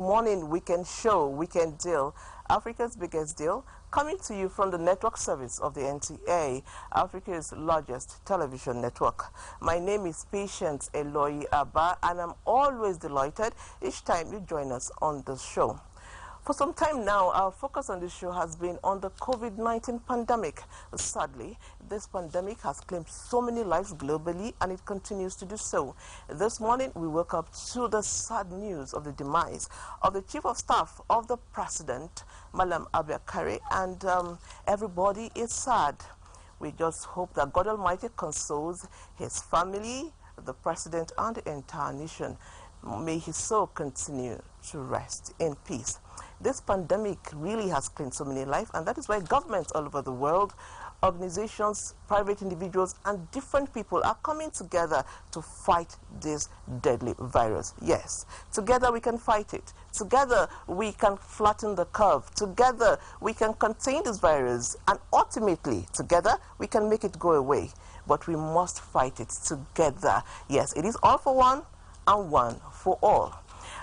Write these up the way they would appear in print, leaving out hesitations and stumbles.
Morning weekend show, Weekend Deal, Africa's biggest deal, coming to you from the network service of the NTA, Africa's largest television network. My name is Patience Eloy Abba, and I'm always delighted each time you join us on the show. For some time now, our focus on this show has been on the COVID-19 pandemic. Sadly, this pandemic has claimed so many lives globally, and it continues to do so. This morning, we woke up to the sad news of the demise of the Chief of Staff of the President, Malam Abakari, and everybody is sad. We just hope that God Almighty consoles his family, the President, and the entire nation. May his soul continue to rest in peace. This pandemic really has claimed so many lives, and that is why governments all over the world, organizations, private individuals, and different people are coming together to fight this deadly virus. Yes, together we can fight it. Together we can flatten the curve. Together we can contain this virus, and ultimately, together we can make it go away. But we must fight it together. Yes, it is all for one and one for all.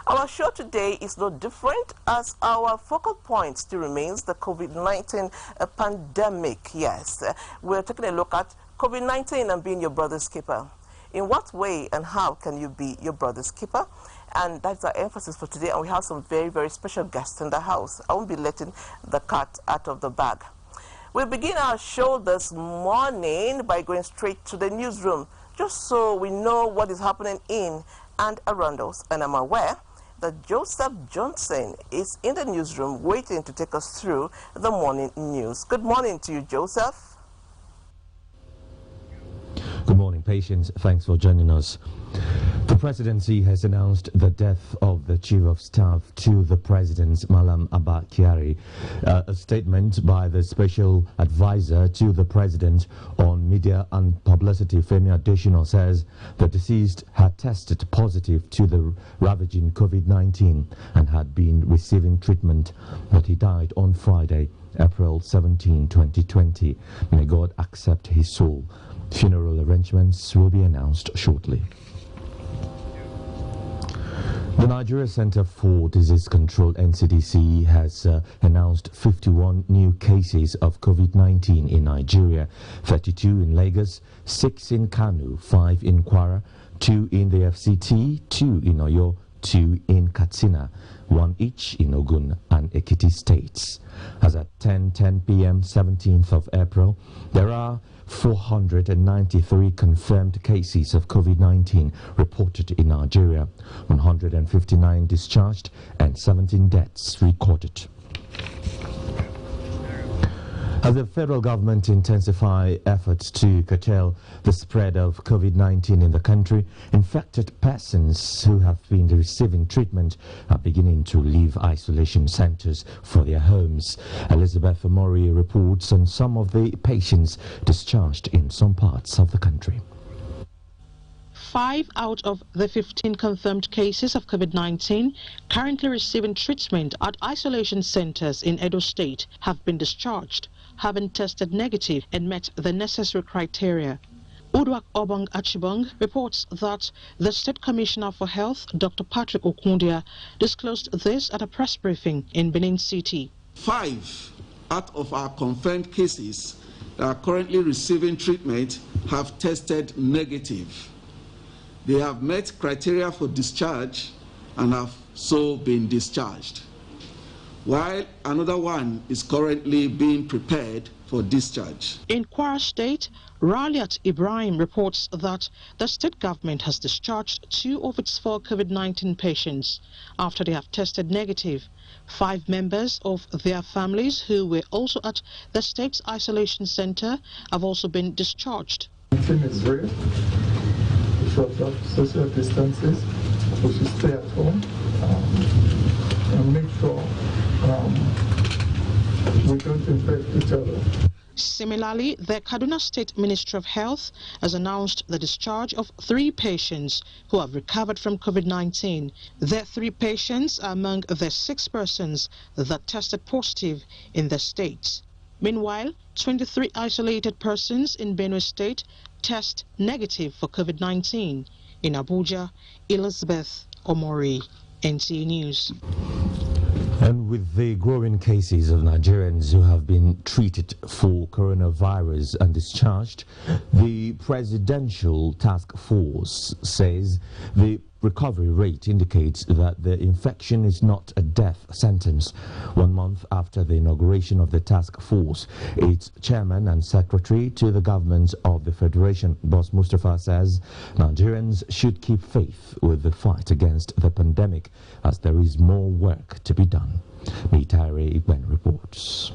Our show today is no different, as our focal point still remains the COVID-19 pandemic. Yes, we're taking a look at COVID-19 and being your brother's keeper. In what way and how can you be your brother's keeper? And that's our emphasis for today, and we have some very, very special guests in the house. I won't be letting the cat out of the bag. We'll begin our show this morning by going straight to the newsroom, just so we know what is happening in and around us. And I'm aware that Joseph Johnson is in the newsroom waiting to take us through the morning news. Good morning to you, Joseph. Good morning, Patience. Thanks for joining us. The presidency has announced the death of the Chief of Staff to the President, Malam Abakari. A statement by the Special Advisor to the President on Media and Publicity, Femi Adesina, says the deceased had tested positive to the ravaging COVID-19 and had been receiving treatment, but he died on Friday, April 17, 2020. May God accept his soul. Funeral arrangements will be announced shortly. The Nigeria Center for Disease Control, NCDC, has announced 51 new cases of COVID-19 in Nigeria, 32 in Lagos, 6 in Kano, 5 in Kwara, 2 in the FCT, 2 in Oyo, 2 in Katsina, 1 each in Ogun and Ekiti states. As at 10:10 p.m. 17th of April, there are 493 confirmed cases of COVID-19 reported in Nigeria, 159 discharged, and 17 deaths recorded. As the federal government intensifies efforts to curtail the spread of COVID-19 in the country, infected persons who have been receiving treatment are beginning to leave isolation centers for their homes. Elizabeth Omori reports on some of the patients discharged in some parts of the country. 5 out of the 15 confirmed cases of COVID-19 currently receiving treatment at isolation centers in Edo State have been discharged, having tested negative and met the necessary criteria. Udwak Obong Achibong reports that the State Commissioner for Health, Dr. Patrick Okundia, disclosed this at a press briefing in Benin City. 5 out of our confirmed cases that are currently receiving treatment have tested negative. They have met criteria for discharge and have so been discharged, while another one is currently being prepared for discharge. In Kwara State, Raliat Ibrahim reports that the state government has discharged 2 of its 4 COVID-19 patients after they have tested negative. 5 members of their families who were also at the state's isolation center have also been discharged. The team is real. We should observe social distances. We should stay at home and make sure we don't infect each other. Similarly, the Kaduna State Ministry of Health has announced the discharge of 3 patients who have recovered from COVID-19. The 3 patients are among the 6 persons that tested positive in the state. Meanwhile, 23 isolated persons in Benue State test negative for COVID-19. In Abuja, Elizabeth Omori, NTA News. And with the growing cases of Nigerians who have been treated for coronavirus and discharged, the Presidential Task Force says the recovery rate indicates that the infection is not a death sentence. 1 month after the inauguration of the task force, its chairman and secretary to the government of the Federation, Boss Mustafa, says Nigerians should keep faith with the fight against the pandemic as there is more work to be done. Mitare Igben reports.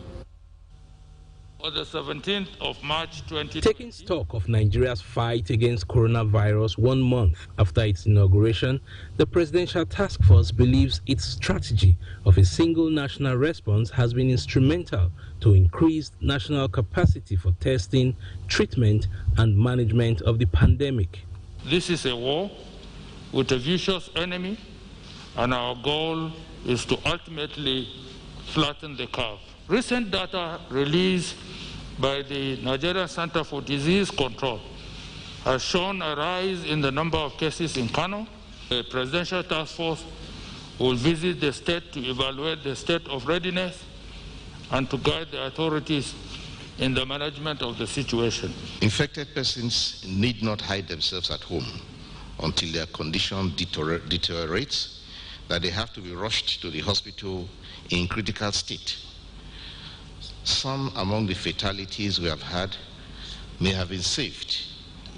On the 17th of March 2020. Taking stock of Nigeria's fight against coronavirus 1 month after its inauguration, the Presidential Task Force believes its strategy of a single national response has been instrumental to increase national capacity for testing, treatment, and management of the pandemic. This is a war with a vicious enemy, and our goal is to ultimately flatten the curve. Recent data released by the Nigerian Center for Disease Control has shown a rise in the number of cases in Kano. The Presidential Task Force will visit the state to evaluate the state of readiness and to guide the authorities in the management of the situation. Infected persons need not hide themselves at home until their condition deteriorates, that they have to be rushed to the hospital in critical state. Some among the fatalities we have had may have been saved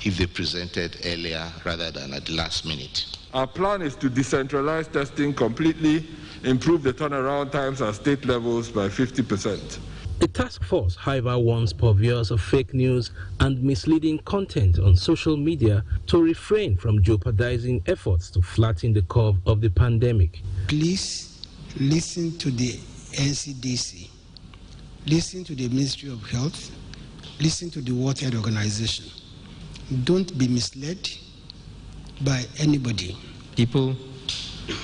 if they presented earlier rather than at the last minute. Our plan is to decentralize testing completely, improve the turnaround times at state levels by 50%. The task force, however, warns purveyors of fake news and misleading content on social media to refrain from jeopardizing efforts to flatten the curve of the pandemic. Please listen to the NCDC, listen to the Ministry of Health, listen to the World Health Organization. Don't be misled by anybody. People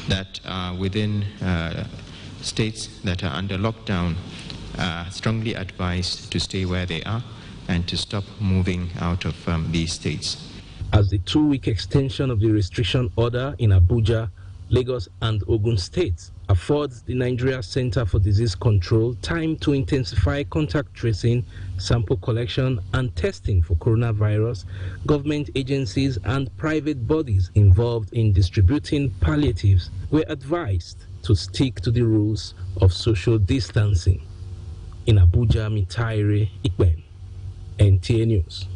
that are within states that are under lockdown are strongly advised to stay where they are and to stop moving out of these states. As the 2-week extension of the restriction order in Abuja, Lagos and Ogun states affords the Nigeria Center for Disease Control time to intensify contact tracing, sample collection and testing for coronavirus, government agencies and private bodies involved in distributing palliatives were advised to stick to the rules of social distancing. In Abuja, Mitaire Ikben, NTA News.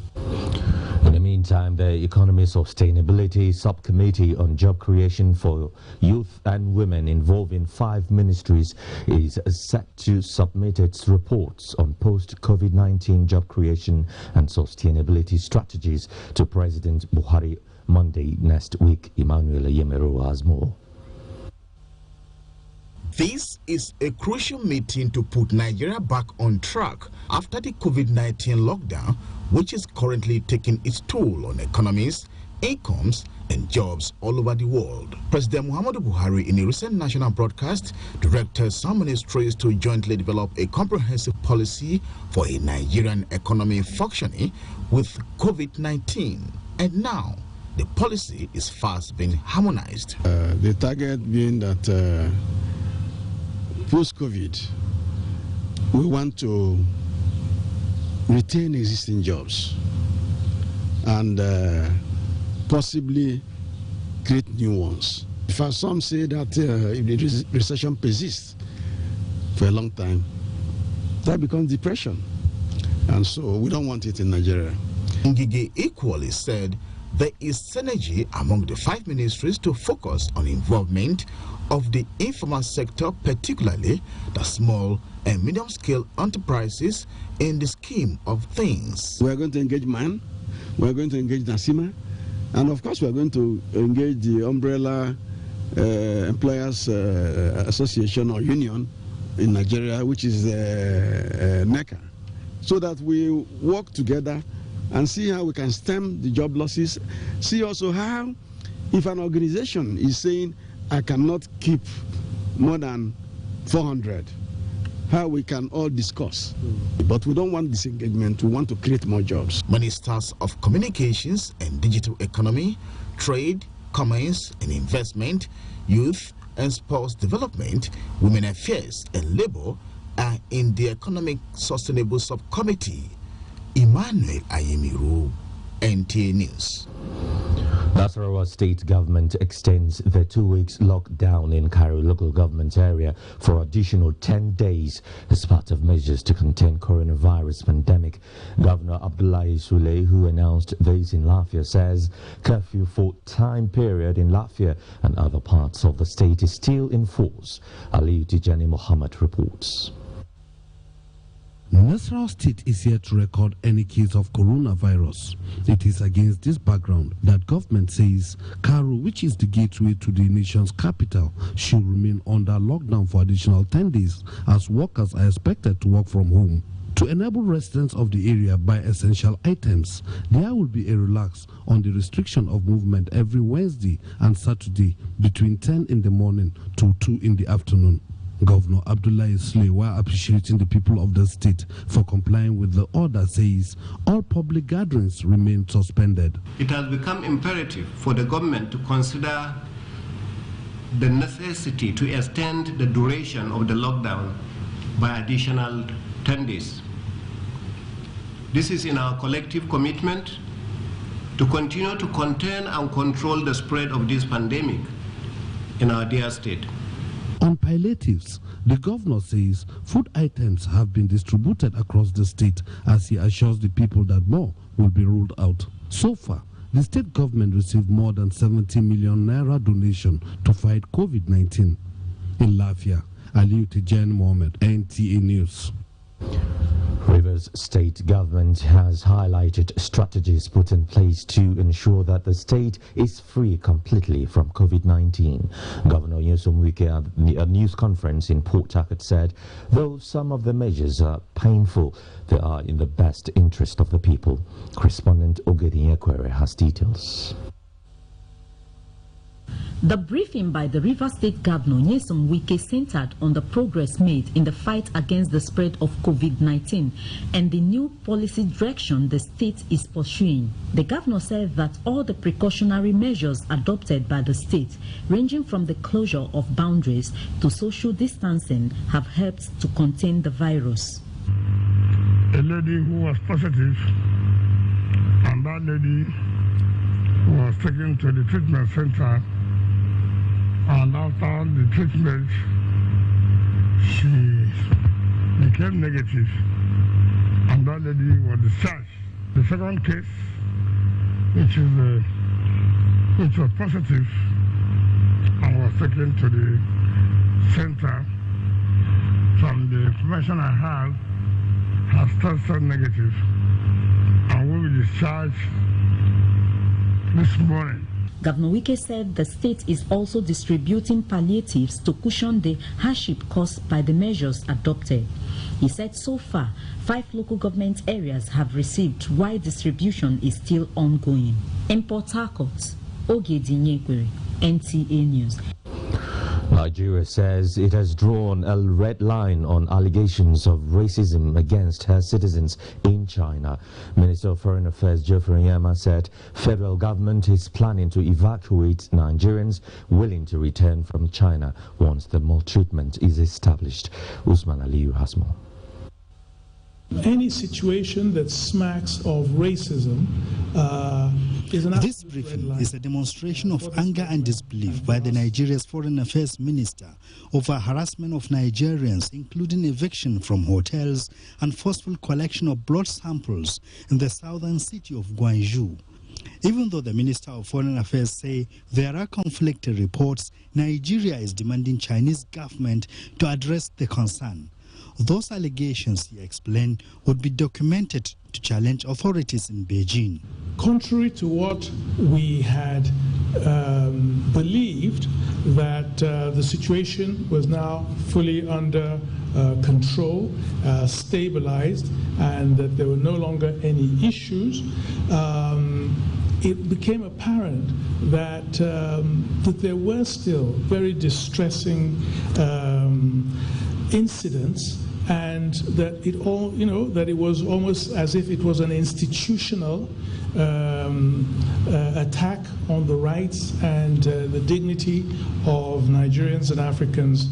In the meantime, the Economy Sustainability Subcommittee on Job Creation for Youth and Women involving 5 ministries is set to submit its reports on post-COVID-19 job creation and sustainability strategies to President Buhari Monday next week. Emmanuel Yemero has more. This is a crucial meeting to put Nigeria back on track after the COVID-19 lockdown, which is currently taking its toll on economies, incomes, and jobs all over the world. President Muhammadu Buhari, in a recent national broadcast, directed some ministries to jointly develop a comprehensive policy for a Nigerian economy functioning with COVID-19. And now, the policy is fast being harmonized. The target being that post-COVID, we want to retain existing jobs and possibly create new ones. In fact, some say that if the recession persists for a long time, that becomes depression. And so we don't want it in Nigeria. Ngige equally said there is synergy among the 5 ministries to focus on involvement of the informal sector, particularly the small and medium-scale enterprises, in the scheme of things. We are going to engage MAN, we are going to engage NASIMA, and of course we are going to engage the Umbrella Employers Association or Union in Nigeria, which is NECA, so that we work together and see how we can stem the job losses. See also how, if an organization is saying, I cannot keep more than 400, how we can all discuss. But we don't want disengagement, we want to create more jobs. Ministers of Communications and Digital Economy, Trade, Commerce and Investment, Youth, and Sports Development, Women Affairs and Labour are in the Economic Sustainable Subcommittee. Emmanuel Ayemiru, NTA News. Nasarawa State Government extends the 2 weeks lockdown in Cairo local government area for additional 10 days as part of measures to contain coronavirus pandemic. Governor Abdullahi Sule, who announced this in Lafia, says curfew for time period in Lafia and other parts of the state is still in force. Ali Tijani Muhammad reports. Nasarawa State is yet to record any case of coronavirus. It is against this background that government says Cairo, which is the gateway to the nation's capital, should remain under lockdown for additional 10 days as workers are expected to work from home. To enable residents of the area buy essential items, there will be a relax on the restriction of movement every Wednesday and Saturday between 10 in the morning to 2 in the afternoon. Governor Abdullahi Sule, while appreciating the people of the state for complying with the order, says all public gatherings remain suspended. It has become imperative for the government to consider the necessity to extend the duration of the lockdown by additional 10 days. This is in our collective commitment to continue to contain and control the spread of this pandemic in our dear state. On palliatives, the governor says food items have been distributed across the state as he assures the people that more will be rolled out. So far, the state government received more than 70 million naira donation to fight COVID-19. In Lafia, Aliu Tijan Mohammed, NTA News. Rivers State Government has highlighted strategies put in place to ensure that the state is free completely from COVID-19. Governor Nyesom Wike at a news conference in Port Harcourt said, though some of the measures are painful, they are in the best interest of the people. Correspondent Ogedi Ekwere has details. The briefing by the Rivers State Governor Nyesom Wike centered on the progress made in the fight against the spread of COVID-19 and the new policy direction the state is pursuing. The governor said that all the precautionary measures adopted by the state, ranging from the closure of boundaries to social distancing, have helped to contain the virus. A lady who was positive, and that lady was taken to the treatment center. And after the treatment, she became negative, and that lady was discharged. The second case, which was positive and was taken to the center, from the information I have, has tested negative, and will be discharged this morning. Governor Wike said the state is also distributing palliatives to cushion the hardship caused by the measures adopted. He said so far, 5 local government areas have received, while distribution is still ongoing. In Port Harcourt, Ogedi Ekwere, NTA News. Nigeria says it has drawn a red line on allegations of racism against her citizens in China. Minister of Foreign Affairs Geoffrey Nyama said federal government is planning to evacuate Nigerians willing to return from China once the maltreatment is established. Usman Aliyu has more. Any situation that smacks of racism is an This briefing is a demonstration of anger and disbelief by the Nigeria's Foreign Affairs Minister over harassment of Nigerians, including eviction from hotels and forceful collection of blood samples in the southern city of Gwangju. Even though the Minister of Foreign Affairs say there are conflicting reports, Nigeria is demanding Chinese government to address the concern. Those allegations, he explained, would be documented to challenge authorities in Beijing. Contrary to what we had believed, that the situation was now fully under control, stabilized, and that there were no longer any issues, it became apparent that there were still very distressing incidents and that it all, that it was almost as if it was an institutional attack on the rights and the dignity of Nigerians and Africans.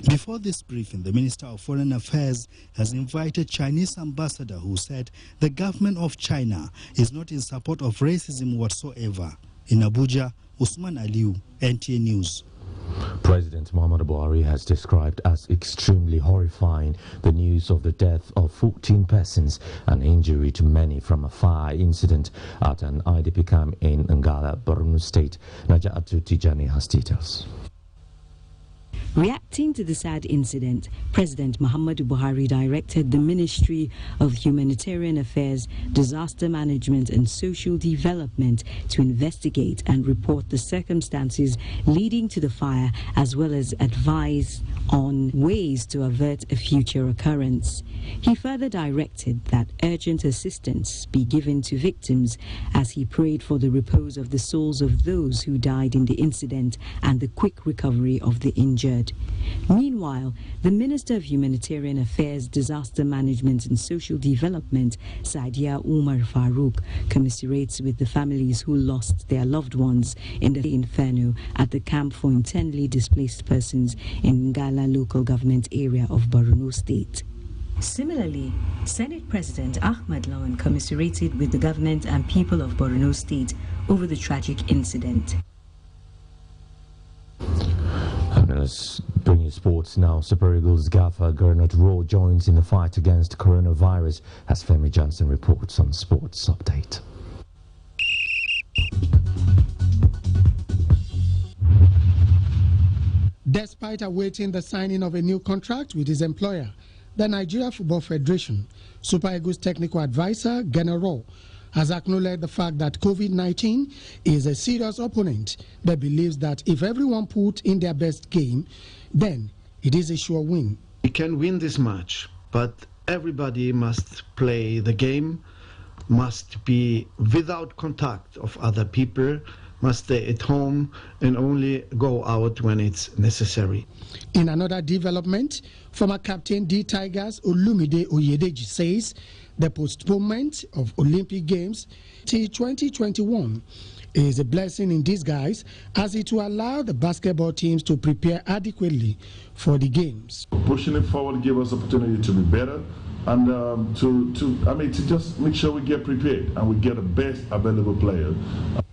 Before this briefing, the Minister of Foreign Affairs has invited Chinese ambassador who said the government of China is not in support of racism whatsoever. In Abuja, Usman Aliu, NTA News. President Muhammadu Buhari has described as extremely horrifying the news of the death of 14 persons and injury to many from a fire incident at an IDP camp in Ngala, Borno State. Najatu Tijani has details. Reacting to the sad incident, President Muhammadu Buhari directed the Ministry of Humanitarian Affairs, Disaster Management and Social Development to investigate and report the circumstances leading to the fire, as well as advise on ways to avert a future occurrence. He further directed that urgent assistance be given to victims as he prayed for the repose of the souls of those who died in the incident and the quick recovery of the injured. Meanwhile, the Minister of Humanitarian Affairs, Disaster Management and Social Development, Saidia Umar Farouk, commiserates with the families who lost their loved ones in the inferno at the camp for internally displaced persons in Ngala local government area of Borno State. Similarly, Senate President Ahmed Lawan commiserated with the government and people of Borno State over the tragic incident. And let's bring you sports now. Super Eagles gaffer Gernot Rowe joins in the fight against coronavirus, as Femi Johnson reports on Sports Update. Despite awaiting the signing of a new contract with his employer, the Nigeria Football Federation, Super Eagles technical advisor Gernot Rowe has acknowledged the fact that COVID-19 is a serious opponent, but believes that if everyone put in their best game, then it is a sure win. We can win this match, but everybody must play the game, must be without contact of other people, must stay at home and only go out when it's necessary. In another development, former captain D Tigers Olumide Oyedeji says the postponement of Olympic Games till 2021 is a blessing in disguise, as it will allow the basketball teams to prepare adequately for the games. Pushing it forward give us opportunity to be better and to just make sure we get prepared and we get the best available player.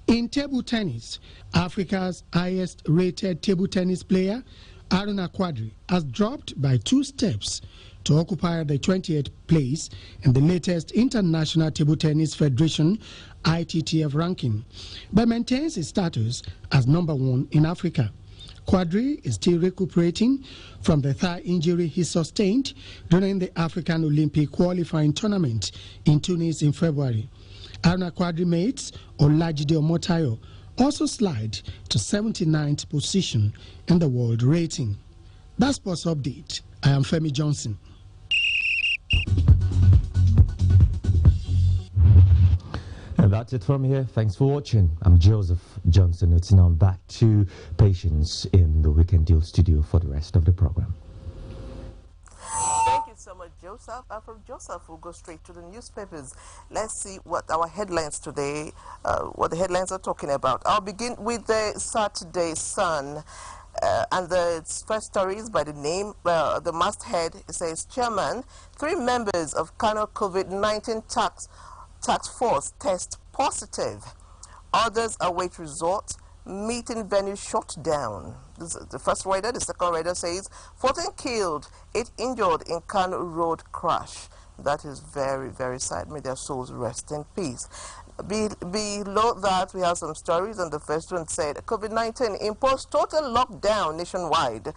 In table tennis, Africa's highest rated table tennis player, Aruna Quadri, has dropped by 2 steps to occupy the 20th place in the latest International Table Tennis Federation ITTF ranking, but maintains his status as #1 in Africa. Quadri is still recuperating from the thigh injury he sustained during the African Olympic qualifying tournament in Tunis in February. Aruna Quadri mates Olajide Omotayo also slide to 79th position in the world rating. That's Sports Update. I am Femi Johnson. And that's it from here. Thanks for watching. I'm Joseph Johnson. It's now back to Patience in the Weekend Deal studio for the rest of the program. Thank you so much, Joseph. And from Joseph, we'll go straight to the newspapers. Let's see what our headlines today, what the headlines are talking about. I'll begin with the Saturday Sun. And the first story is by the name, the masthead says, Chairman, 3 members of Kano COVID-19 task force test positive. Others await results. Meeting venue shut down. This is the first rider. The second rider says 14 killed, 8 injured in Kano road crash. That is very, very sad. May their souls rest in peace. Below that, we have some stories, and the first one said COVID-19 imposed total lockdown nationwide.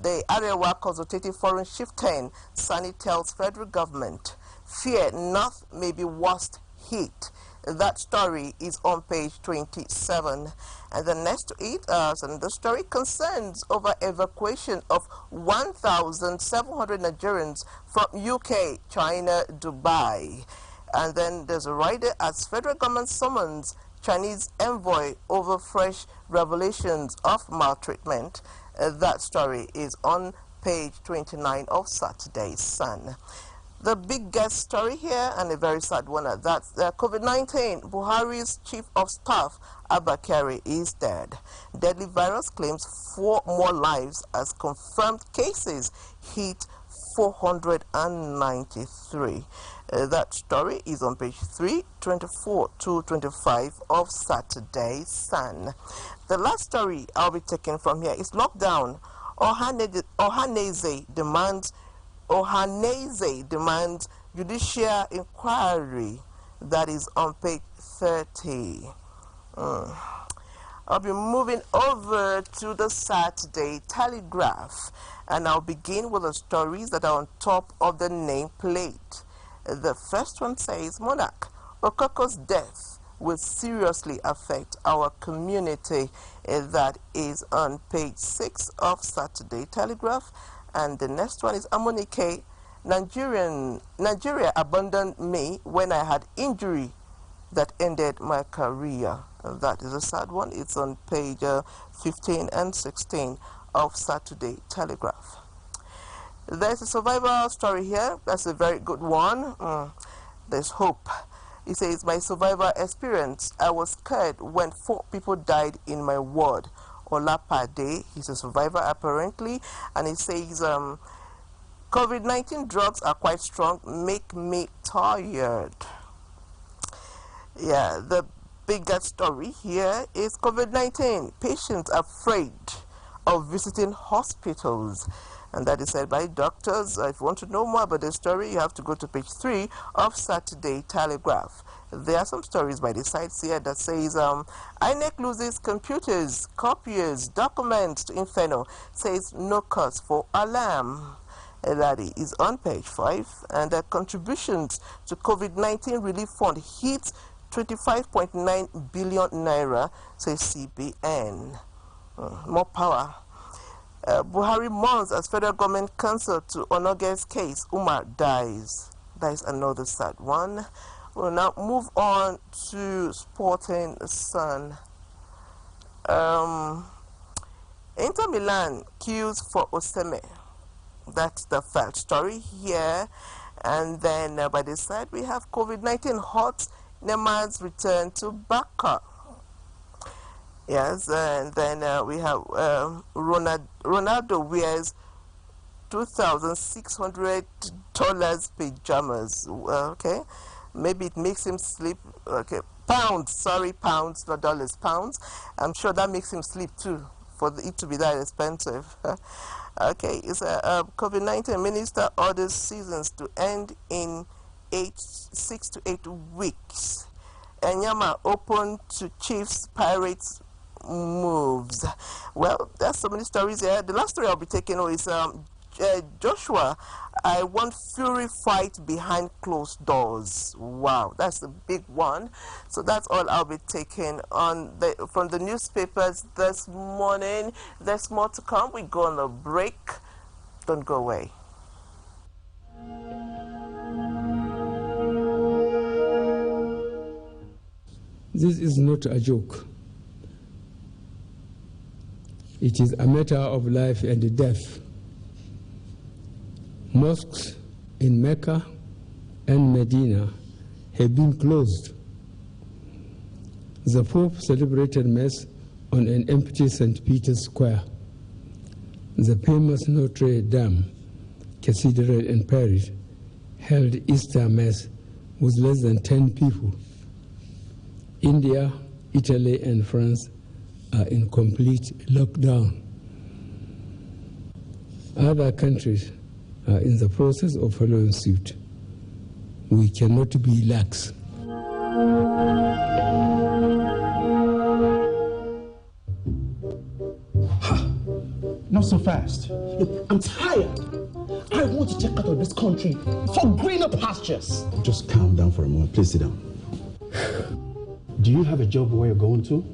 The Arewa Consultative Forum shifting. Sani tells federal government, fear North may be worst hit. That story is on page 27. And the next to it, and the story concerns over evacuation of 1,700 Nigerians from UK, China, Dubai. And then there's a rider as federal government summons Chinese envoy over fresh revelations of maltreatment. That story is on page 29 of Saturday's Sun. The biggest story here, and a very sad one at that, COVID-19, Buhari's Chief of Staff, Abba Kyari, is dead. Deadly virus claims 4 more lives as confirmed cases hit 493. That story is on page 3, 24 to 25 of Saturday's Sun. The last story I'll be taking from here is lockdown. Ohaneze demands judicial inquiry. That is on page 30. I'll be moving over to the Saturday Telegraph, and I'll begin with the stories that are on top of the nameplate. The first one says, Monarch, Okoko's death will seriously affect our community. That is on page 6 of Saturday Telegraph. And the next one is Amonike, Nigeria abandoned me when I had injury that ended my career. And that is a sad one. It's on page 15 and 16 of Saturday Telegraph. There's a survival story here. That's a very good one. There's hope. He says, my survivor experience, I was scared when 4 people died in my ward. Olapade, he's a survivor apparently, and he says, COVID-19 drugs are quite strong, make me tired. Yeah, the bigger story here is COVID-19, patients afraid of visiting hospitals. And that is said by doctors. If you want to know more about the story, you have to go to page 3 of Saturday Telegraph. There are some stories by the sites here that says INEC loses computers, copiers, documents to Inferno, says no cause for alarm. That is on page 5. And the contributions to COVID-19 relief fund hits 25.9 billion naira, says CBN. More power. Buhari mourns as federal government counsel to Onoge's case. Umar dies. That is another sad one. We'll now move on to Sporting Sun. Inter Milan queues for Oseme. That's the first story here. And then by this side, we have COVID-19 hot. Neymar's return to Barca. Yes, and then we have Ronaldo wears $2,600 pajamas. Okay, maybe it makes him sleep. Okay, pounds, not dollars, pounds. I'm sure that makes him sleep too, for it to be that expensive. Okay, it's a COVID-19 minister orders seasons to end in 6 to 8 weeks. Enyama open to Chiefs Pirates moves. Well, there's so many stories here. The last story I'll be taking is Joshua, I want Fury fight behind closed doors. Wow, that's a big one. So that's all I'll be taking on from the newspapers this morning. There's more to come. We go on a break. Don't go away. This is not a joke. It is a matter of life and death. Mosques in Mecca and Medina have been closed. The Pope celebrated Mass on an empty St. Peter's Square. The famous Notre Dame Cathedral in Paris held Easter Mass with less than 10 people. India, Italy, and France are in complete lockdown. Other countries are in the process of following suit. We cannot be lax. Not so fast. Look, I'm tired. I want to check out of this country for greener pastures. Just calm down for a moment. Please sit down. Do you have a job where you're going to?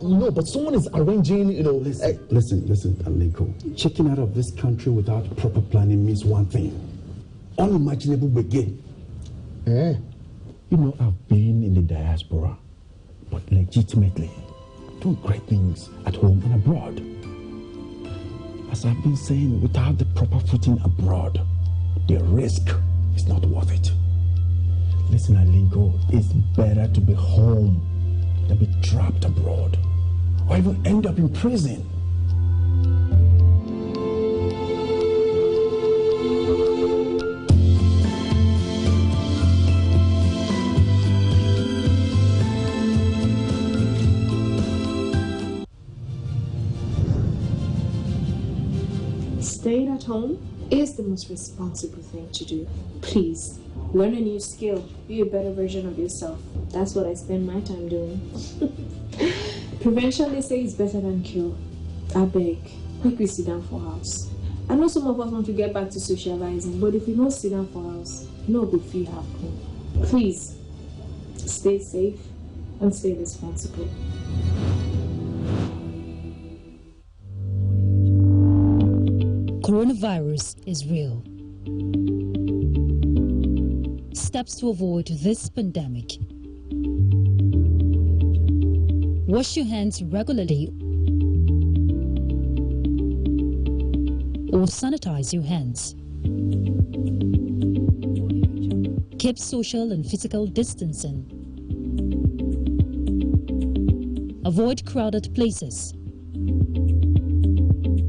No, but someone is arranging, Listen, Aliko. Checking out of this country without proper planning means one thing. Unimaginable begin. Eh? I've been in the diaspora, but legitimately doing great things at home and abroad. As I've been saying, without the proper footing abroad, the risk is not worth it. Listen, Alingo, it's better to be home than be trapped abroad, or even end up in prison. Staying at home is the most responsible thing to do. Please, learn a new skill. Be a better version of yourself. That's what I spend my time doing. Prevention, they say, is better than cure. I beg, make we sit down for house. I know some of us want to get back to socializing, but if we don't sit down for house, no good feel happen. Please, stay safe and stay responsible. Coronavirus is real. Steps to avoid this pandemic. Wash your hands regularly or sanitize your hands. Keep social and physical distancing. Avoid crowded places.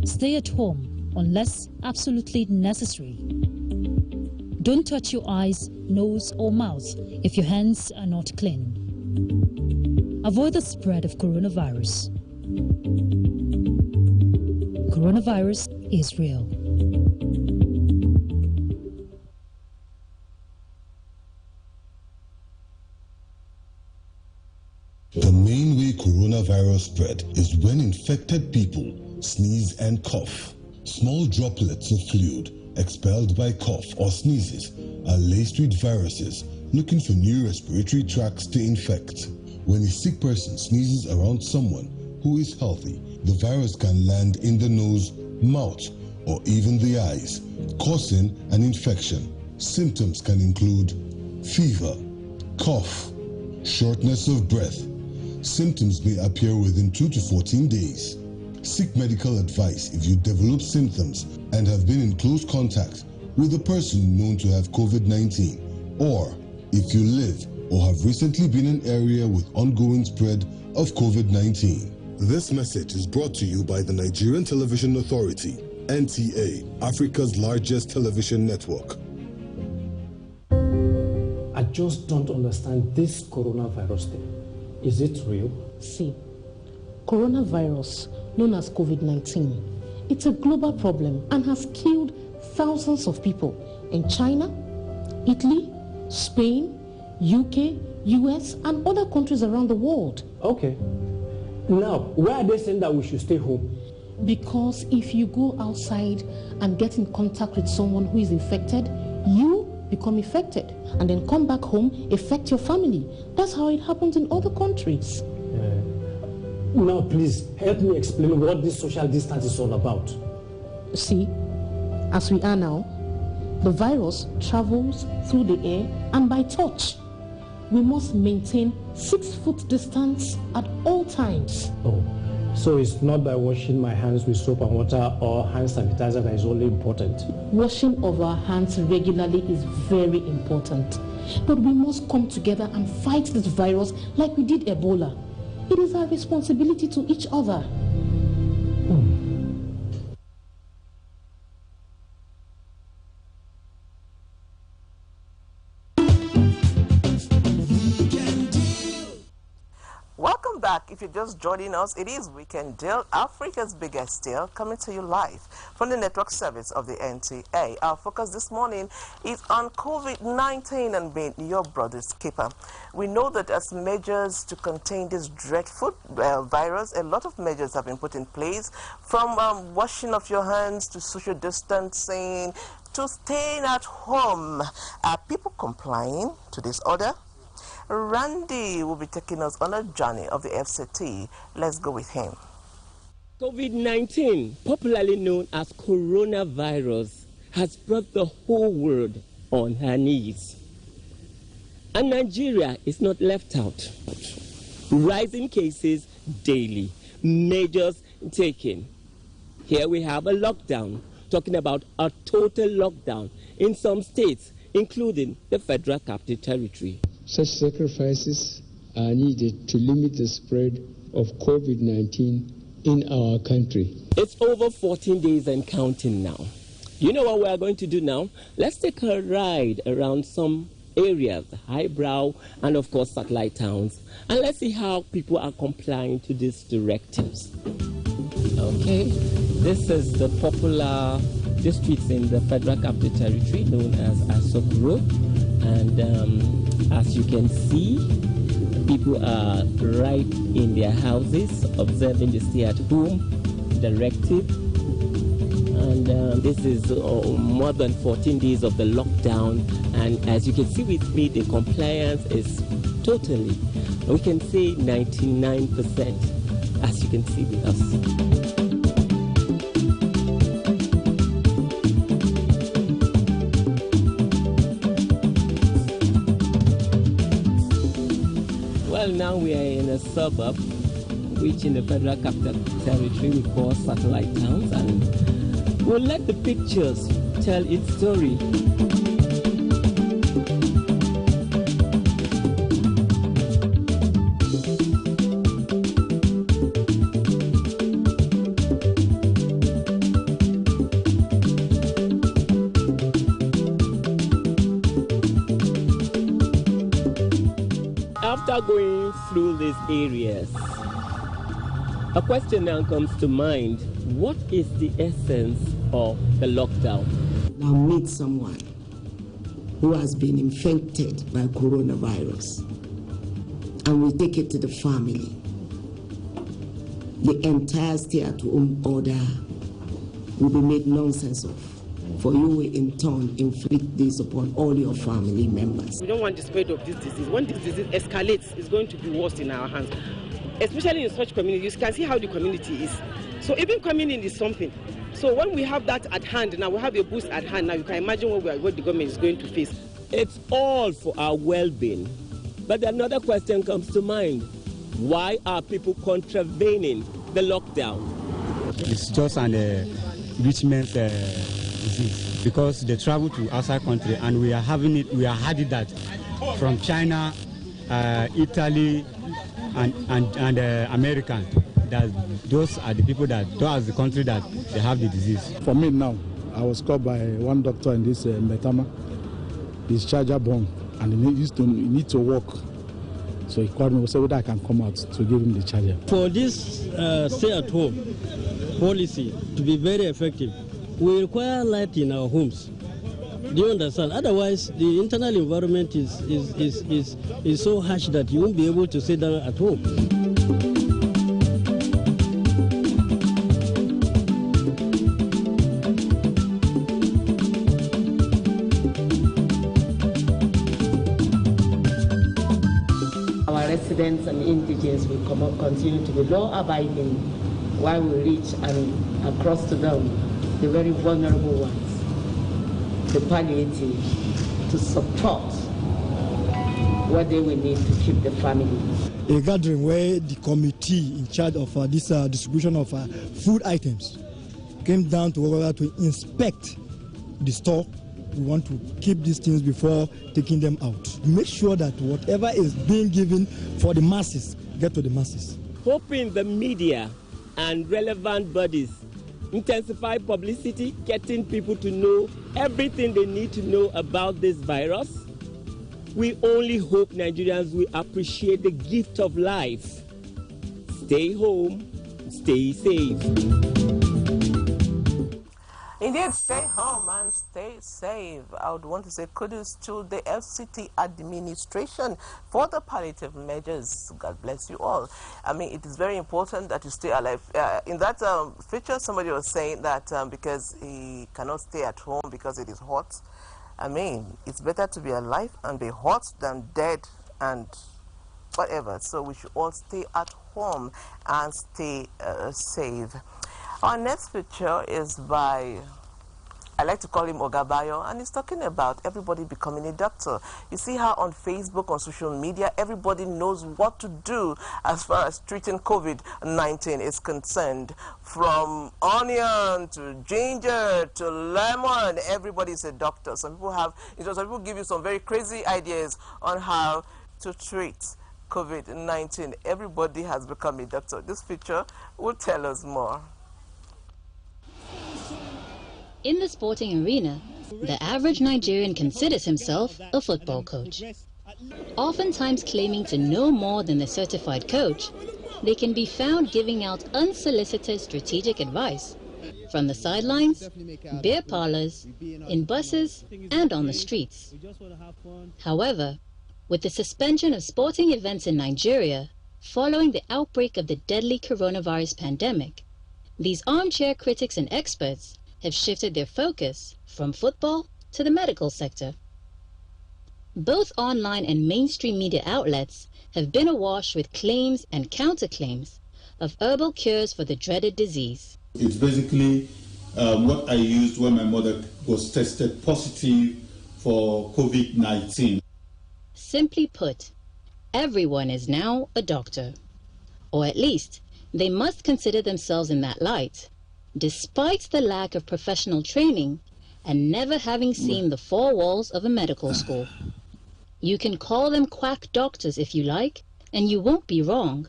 Stay at home unless absolutely necessary. Don't touch your eyes, nose, or mouth if your hands are not clean. Avoid the spread of coronavirus. Coronavirus is real. The main way coronavirus spread is when infected people sneeze and cough. Small droplets of fluid expelled by cough or sneezes are laced with viruses looking for new respiratory tracts to infect. When a sick person sneezes around someone who is healthy, the virus can land in the nose, mouth, or even the eyes, causing an infection. Symptoms can include fever, cough, shortness of breath. Symptoms may appear within 2 to 14 days. Seek medical advice if you develop symptoms and have been in close contact with a person known to have COVID-19, or if you live or have recently been in an area with ongoing spread of COVID-19. This message is brought to you by the Nigerian Television Authority, NTA, Africa's largest television network. I just don't understand this coronavirus thing. Is it real? See, coronavirus, known as COVID-19, it's a global problem and has killed thousands of people in China, Italy, Spain, UK, US, and other countries around the world. Okay. Now, why are they saying that we should stay home? Because if you go outside and get in contact with someone who is infected, you become infected and then come back home, affect your family. That's how it happens in other countries. Now, please, help me explain what this social distance is all about. See, as we are now, the virus travels through the air and by touch. We must maintain 6-foot distance at all times. Oh, so it's not by washing my hands with soap and water or hand sanitizer that is only important? Washing of our hands regularly is very important. But we must come together and fight this virus like we did Ebola. It is our responsibility to each other. Welcome back. If you're just joining us, it is Weekend Deal, Africa's biggest deal, coming to you live from the network service of the NTA. Our focus this morning is on COVID-19 and being your brother's keeper. We know that as measures to contain this dreadful virus, a lot of measures have been put in place, from washing of your hands to social distancing to staying at home. Are people complying to this order? Randy will be taking us on a journey of the FCT. Let's go with him. COVID-19, popularly known as coronavirus, has brought the whole world on her knees. And Nigeria is not left out. Rising cases daily, measures taken. Here we have a lockdown, talking about a total lockdown in some states, including the Federal Capital Territory. Such sacrifices are needed to limit the spread of COVID-19 in our country. It's over 14 days and counting now. You know what we are going to do now? Let's take a ride around some areas, highbrow and of course satellite towns, and let's see how people are complying to these directives. Okay, this is the popular districts in the Federal Capital Territory known as Asok Road, and as you can see, people are right in their houses observing the stay-at-home directive. And this is more than 14 days of the lockdown, and as you can see with me, the compliance is totally, we can say 99%, as you can see with us. Well, now we are in a suburb, which in the Federal Capital Territory we call satellite towns, and we'll let the pictures tell its story. After going through these areas, a question now comes to mind. What is the essence of the lockdown? Now meet someone who has been infected by coronavirus, and we take it to the family. The entire stay-at-home order will be made nonsense of, for you will in turn inflict this upon all your family members. We don't want the spread of this disease. When this disease escalates, it's going to be worse in our hands. Especially in such communities, you can see how the community is. So even coming in is something. So when we have that at hand, now we have a boost at hand, now you can imagine what the government is going to face. It's all for our well-being. But another question comes to mind. Why are people contravening the lockdown? It's just an enrichment disease, because they travel to outside country, and we are having it. We are having that from China, Italy, and American. That those are the people those are the country that they have the disease. For me now, I was called by one doctor in this Metama. He's charger born, and he need to work. So he called me and said whether I can come out to give him the charger. For this stay-at-home policy to be very effective, we require light in our homes. Do you understand? Otherwise, the internal environment is so harsh that you won't be able to sit down at home. Our residents and indigents will continue to be law-abiding while we reach and across to them, the very vulnerable ones, the palliative, to support what they will need to keep the family. A gathering where the committee in charge of this distribution of food items came down to order to inspect the store. We want to keep these things before taking them out. Make sure that whatever is being given for the masses get to the masses. Hoping the media and relevant bodies intensify publicity, getting people to know everything they need to know about this virus. We only hope Nigerians will appreciate the gift of life. Stay home, stay safe. Indeed, stay home and stay safe. I would want to say kudos to the FCT administration for the palliative measures. God bless you all. I mean, it is very important that you stay alive. In that feature, somebody was saying that because he cannot stay at home because it is hot. I mean, it's better to be alive and be hot than dead and whatever. So we should all stay at home and stay safe. Our next picture is by I like to call him Ogabayo, and he's talking about everybody becoming a doctor. You see how on Facebook, on social media, everybody knows what to do as far as treating COVID-19 is concerned. From onion to ginger to lemon, everybody's a doctor. Some people give you some very crazy ideas on how to treat COVID-19. Everybody has become a doctor. This picture will tell us more. In the sporting arena, the average Nigerian considers himself a football coach. Oftentimes claiming to know more than the certified coach, they can be found giving out unsolicited strategic advice from the sidelines, beer parlors, in buses, and on the streets. However, with the suspension of sporting events in Nigeria following the outbreak of the deadly coronavirus pandemic, these armchair critics and experts have shifted their focus from football to the medical sector. Both online and mainstream media outlets have been awash with claims and counterclaims of herbal cures for the dreaded disease. It's basically what I used when my mother was tested positive for COVID-19. Simply put, everyone is now a doctor. Or at least, they must consider themselves in that light, despite the lack of professional training and never having seen the four walls of a medical school. You can call them quack doctors if you like, and you won't be wrong.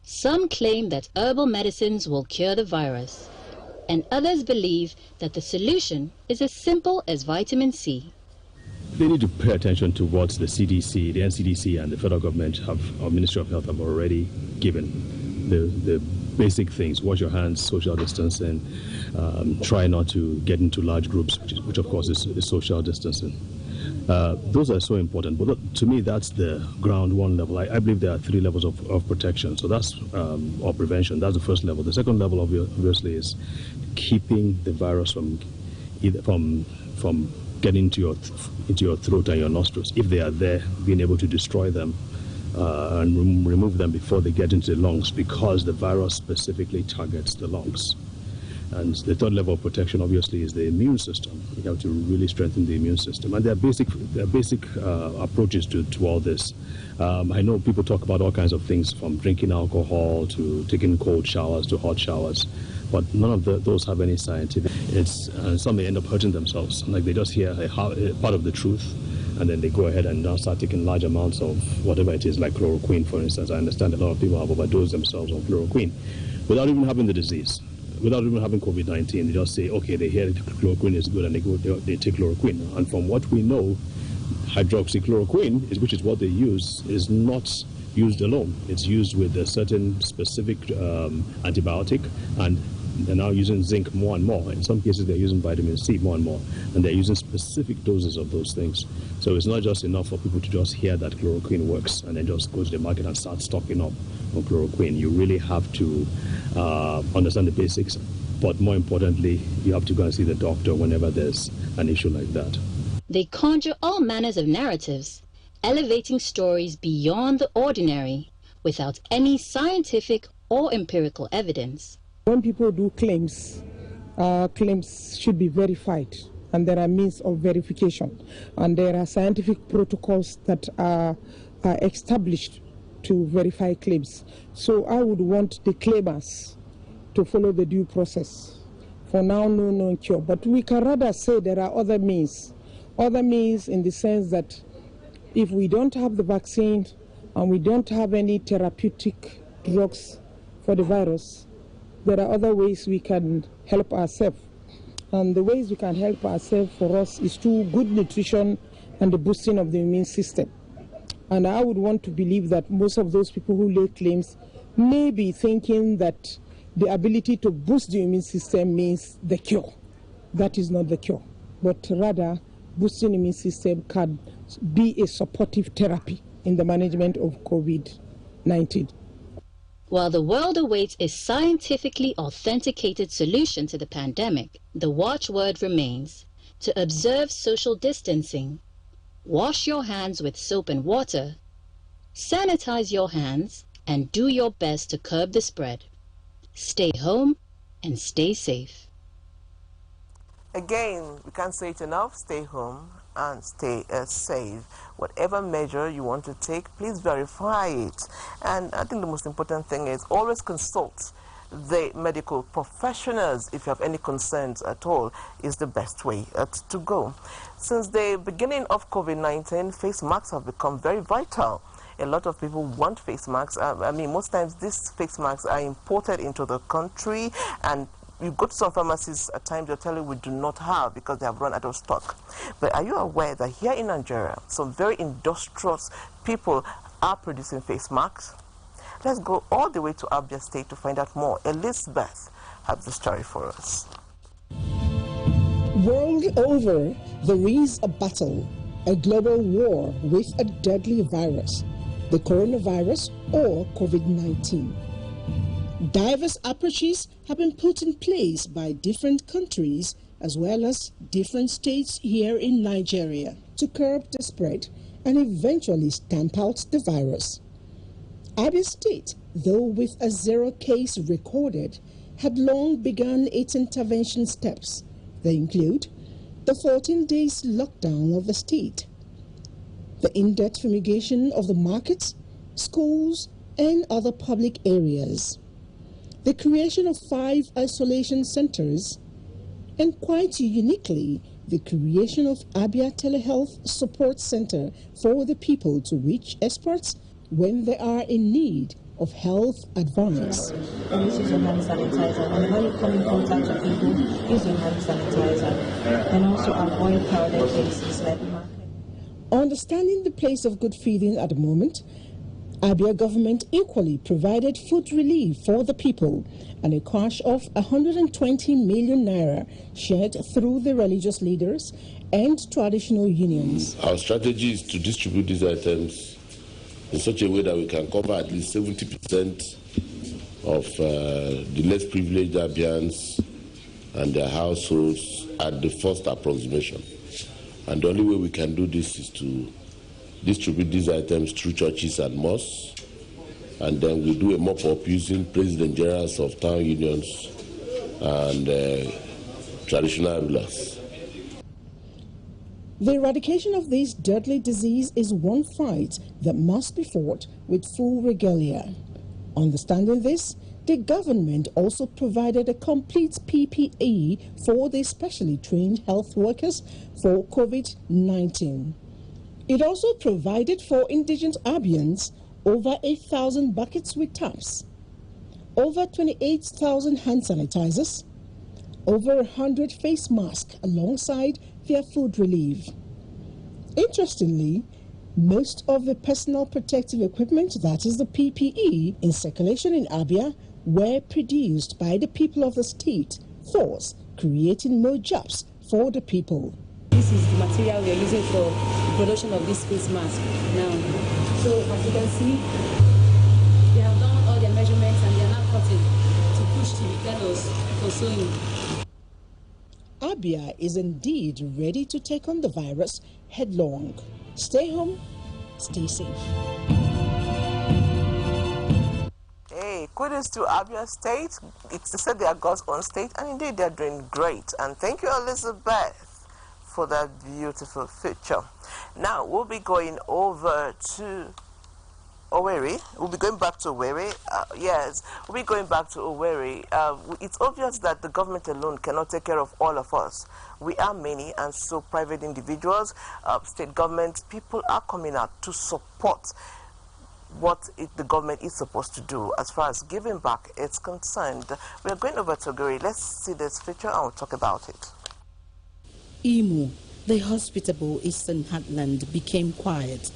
Some claim that herbal medicines will cure the virus, and others believe that the solution is as simple as vitamin C. They need to pay attention to what the CDC, the NCDC, and the federal government our Ministry of Health have already given. The basic things: wash your hands, social distancing, try not to get into large groups, which of course is social distancing. Those are so important, but to me that's the ground one level. I believe there are three levels of protection. So that's or prevention. That's the first level. The second level obviously is keeping the virus from getting into your throat and your nostrils. If they are there, being able to destroy them and remove them before they get into the lungs, because the virus specifically targets the lungs. And the third level of protection, obviously, is the immune system. You have to really strengthen the immune system. And there are basic approaches to all this. I know people talk about all kinds of things, from drinking alcohol to taking cold showers to hot showers, but none of those have any scientific. Some may end up hurting themselves. Like they just hear a part of the truth, and then they go ahead and now start taking large amounts of whatever it is, like chloroquine, for instance. I understand a lot of people have overdosed themselves on chloroquine without even having the disease. Without even having COVID-19, they just say, okay, they hear chloroquine is good, and they take chloroquine. And from what we know, hydroxychloroquine, which is what they use, is not used alone. It's used with a certain specific antibiotic, and they're now using zinc more and more. In some cases, they're using vitamin C more and more, and they're using specific doses of those things. So it's not just enough for people to just hear that chloroquine works and then just go to the market and start stocking up on chloroquine. You really have to understand the basics, but more importantly, you have to go and see the doctor whenever there's an issue like that. They conjure all manners of narratives, elevating stories beyond the ordinary without any scientific or empirical evidence. When people do claims, claims should be verified, and there are means of verification, and there are scientific protocols that are established to verify claims. So I would want the claimers to follow the due process. For now, no known cure, but we can rather say there are other means in the sense that if we don't have the vaccine and we don't have any therapeutic drugs for the virus, there are other ways we can help ourselves. And the ways we can help ourselves for us is through good nutrition and the boosting of the immune system. And I would want to believe that most of those people who lay claims may be thinking that the ability to boost the immune system means the cure. That is not the cure, but rather boosting the immune system can be a supportive therapy in the management of COVID-19. While the world awaits a scientifically authenticated solution to the pandemic, the watchword remains to observe social distancing, wash your hands with soap and water, sanitize your hands, and do your best to curb the spread. Stay home and stay safe. Again, we can't say it enough. Stay home and stay safe. Whatever measure you want to take, please verify it. And I think the most important thing is always consult the medical professionals if you have any concerns at all. Is the best way to go. Since the beginning of COVID-19, face masks have become very vital. A lot of people want face masks. I mean, most times these face masks are imported into the country, and you go to some pharmacies at times, they'll tell you we do not have because they have run out of stock. But are you aware that here in Nigeria, some very industrious people are producing face masks? Let's go all the way to Abia State to find out more. Elizabeth has the story for us. World over, there is a battle, a global war with a deadly virus, the coronavirus or COVID-19. Diverse approaches have been put in place by different countries as well as different states here in Nigeria to curb the spread and eventually stamp out the virus. Abia State, though with a 0 case recorded, had long begun its intervention steps. They include the 14 days lockdown of the state, the in-depth fumigation of the markets, schools, and other public areas, the creation of 5 isolation centers, and quite uniquely, the creation of Abia Telehealth Support Center for the people to reach experts when they are in need of health advice. And this is your hand sanitizer. And when you come in contact with people, use your hand sanitizer. And also avoid crowded places like market. Understanding the place of good feeding at the moment, Abia government equally provided food relief for the people and a cash of 120 million naira shared through the religious leaders and traditional unions. Our strategy is to distribute these items in such a way that we can cover at least 70% of the less privileged Abians and their households at the first approximation. And the only way we can do this is to distribute these items through churches and mosques, and then we do a mop-up using president generals of town unions and traditional rulers. The eradication of this deadly disease is one fight that must be fought with full regalia. Understanding this, the government also provided a complete PPE for the specially trained health workers for COVID-19. It also provided for indigent Abians over 8,000 buckets with taps, over 28,000 hand sanitizers, over 100 face masks alongside their food relief. Interestingly, most of the personal protective equipment, that is the PPE, in circulation in Abia were produced by the people of the state, thus creating more jobs for the people. This is the material we are using for the production of this face mask now. So as you can see, they have done all their measurements and they are now cutting to push to the gallows for sewing. Abia is indeed ready to take on the virus headlong. Stay home, stay safe. Hey, kudos to Abia State. They said they are God's own state, and indeed they are doing great. And thank you, Elizabeth, for that beautiful picture. Now we'll be going over to Owerri. We'll be going back to Owerri. Yes, we'll be going back to Owerri. It's obvious that the government alone cannot take care of all of us. We are many, and so private individuals, state governments, people are coming out to support what the government is supposed to do as far as giving back is concerned. We are going over to Owerri. Let's see this picture and we'll talk about it. Imo, the hospitable eastern heartland, became quiet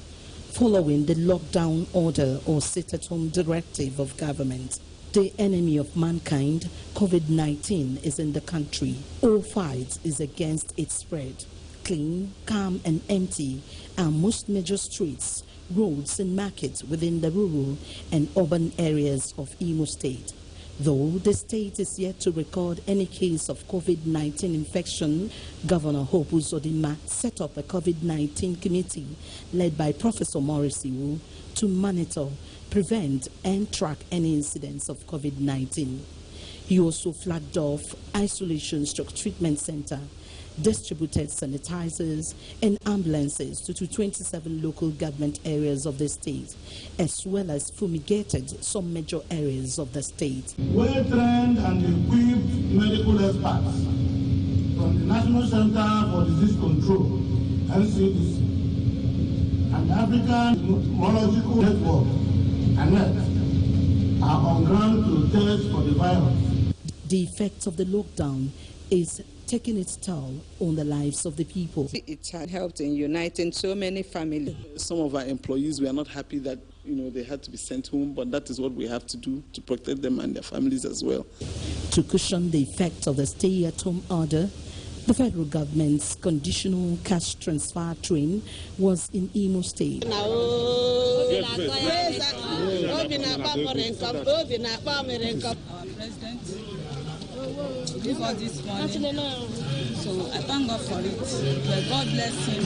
following the lockdown order or sit-at-home directive of government. The enemy of mankind, COVID-19, is in the country. All fight is against its spread. Clean, calm and empty are most major streets, roads and markets within the rural and urban areas of Imo State. Though the state is yet to record any case of COVID-19 infection, Governor Hope Uzodinma set up a COVID-19 committee led by Professor Maurice Iwu to monitor, prevent and track any incidents of COVID-19. He also flagged off isolation/treatment center distributed sanitizers and ambulances to 27 local government areas of the state, as well as fumigated some major areas of the state. Well-trained and equipped medical experts from the National Center for Disease Control, NCDC, and African Neurological Network, ANET, are on ground to test for the virus. The effects of the lockdown is taking its toll on the lives of the people. It had helped in uniting so many families. Some of our employees were not happy that they had to be sent home, but that is what we have to do to protect them and their families as well. To cushion the effects of the stay-at-home order, the federal government's conditional cash transfer train was in Imo State. Give us this money. So I thank God for it. May God bless him.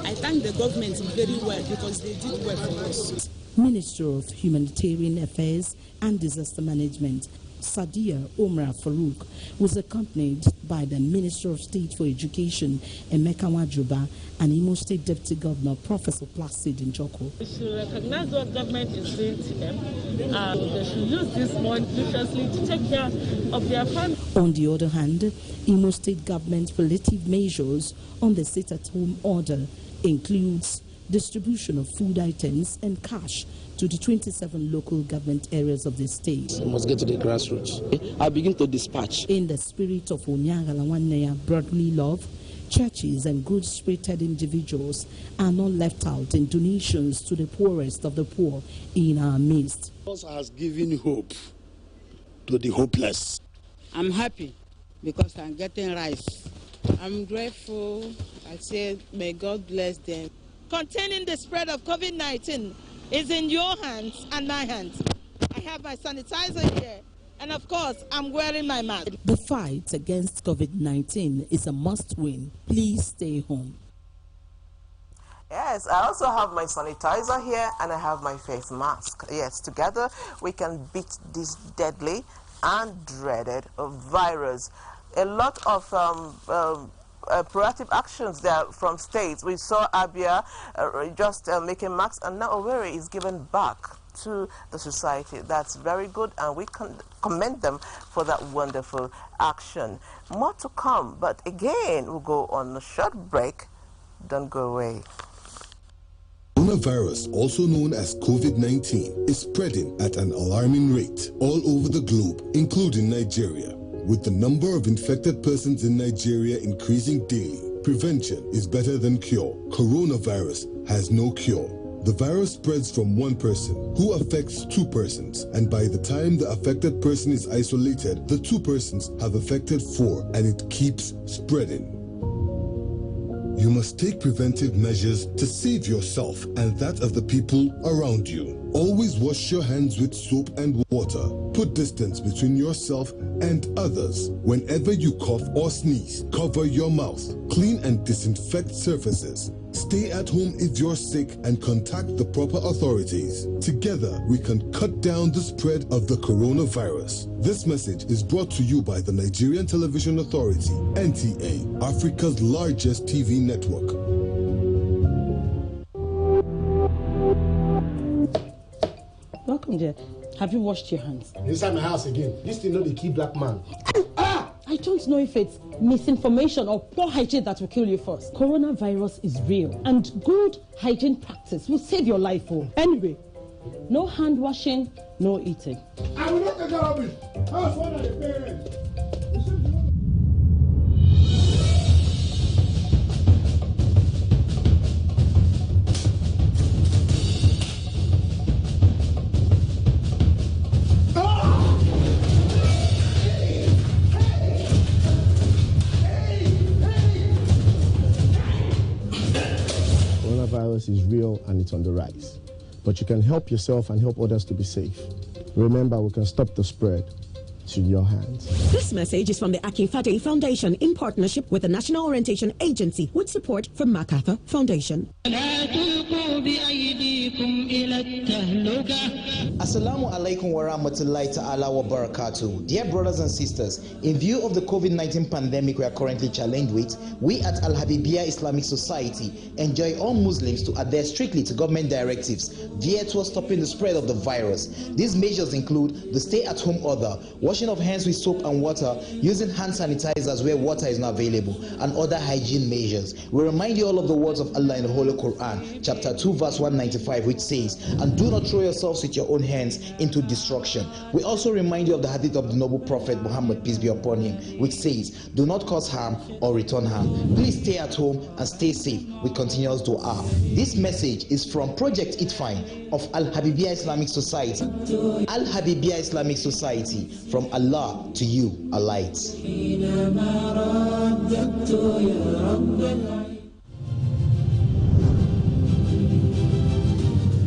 I thank the government very well because they did well for us. Minister of Humanitarian Affairs and Disaster Management, Sadia Omar Farouk, was accompanied by the Minister of State for Education, Emeka Wajuba, and Imo State Deputy Governor, Professor Placid Njoko. We should recognize what government is doing to them. They should use this money judiciously to take care of their family. On the other hand, Imo State government's palliative measures on the sit-at-home order includes distribution of food items and cash to the 27 local government areas of the state. We must get to the grassroots. I begin to dispatch. In the spirit of Onyagalawaneya brotherly love, churches and good-spirited individuals are not left out in donations to the poorest of the poor in our midst. God has given hope to the hopeless. I'm happy because I'm getting rice. I'm grateful. I say, may God bless them. Containing the spread of COVID-19 is in your hands and my hands. I have my sanitizer here, and of course, I'm wearing my mask. The fight against COVID-19 is a must-win. Please stay home. Yes, I also have my sanitizer here, and I have my face mask. Yes, together we can beat this deadly and dreaded virus. A lot of proactive actions there from states. We saw Abia just making masks, and now Owerri is given back to the society. That's very good, and we can commend them for that wonderful action. More to come, but again, we'll go on a short break. Don't go away. Coronavirus, also known as COVID-19, is spreading at an alarming rate all over the globe, including Nigeria. With the number of infected persons in Nigeria increasing daily, prevention is better than cure. Coronavirus has no cure. The virus spreads from one person who affects two persons, and by the time the affected person is isolated, the two persons have affected four, and it keeps spreading. You must take preventive measures to save yourself and that of the people around you. Always wash your hands with soap and water. Put distance between yourself and others. Whenever you cough or sneeze, cover your mouth. Clean and disinfect surfaces. Stay at home if you're sick and contact the proper authorities. Together, we can cut down the spread of the coronavirus. This message is brought to you by the Nigerian Television Authority, NTA, Africa's largest TV network. Welcome, dear. Have you washed your hands? Inside my house again. This thing not the key black man. I don't know if it's misinformation or poor hygiene that will kill you first. Coronavirus is real, and good hygiene practice will save your life. Anyway, no hand washing, no eating. I will not take care of it. I was one of the parents. Coronavirus is real and it's on the rise. But you can help yourself and help others to be safe. Remember, we can stop the spread. to your hands. This message is from the Akinfade Foundation in partnership with the National Orientation Agency with support from MacArthur Foundation. Assalamu alaikum wa rahmatullahi ta'ala wa barakatuh. Dear brothers and sisters, in view of the COVID-19 pandemic we are currently challenged with, we at Al-Habibiyya Islamic Society enjoin all Muslims to adhere strictly to government directives geared towards stopping the spread of the virus. These measures include the stay-at-home order, washing of hands with soap and water, using hand sanitizers where water is not available, and other hygiene measures. We remind you all of the words of Allah in the Holy Quran, chapter 2, verse 195, which says, "And do not throw yourselves with your own hands into destruction." We also remind you of the hadith of the noble Prophet Muhammad, peace be upon him, which says, "Do not cause harm or return harm." Please stay at home and stay safe with continuous dua. This message is from Project Itfine of Al-Habibiyya Islamic Society. Al-Habibiyya Islamic Society, from Allah to you, a light.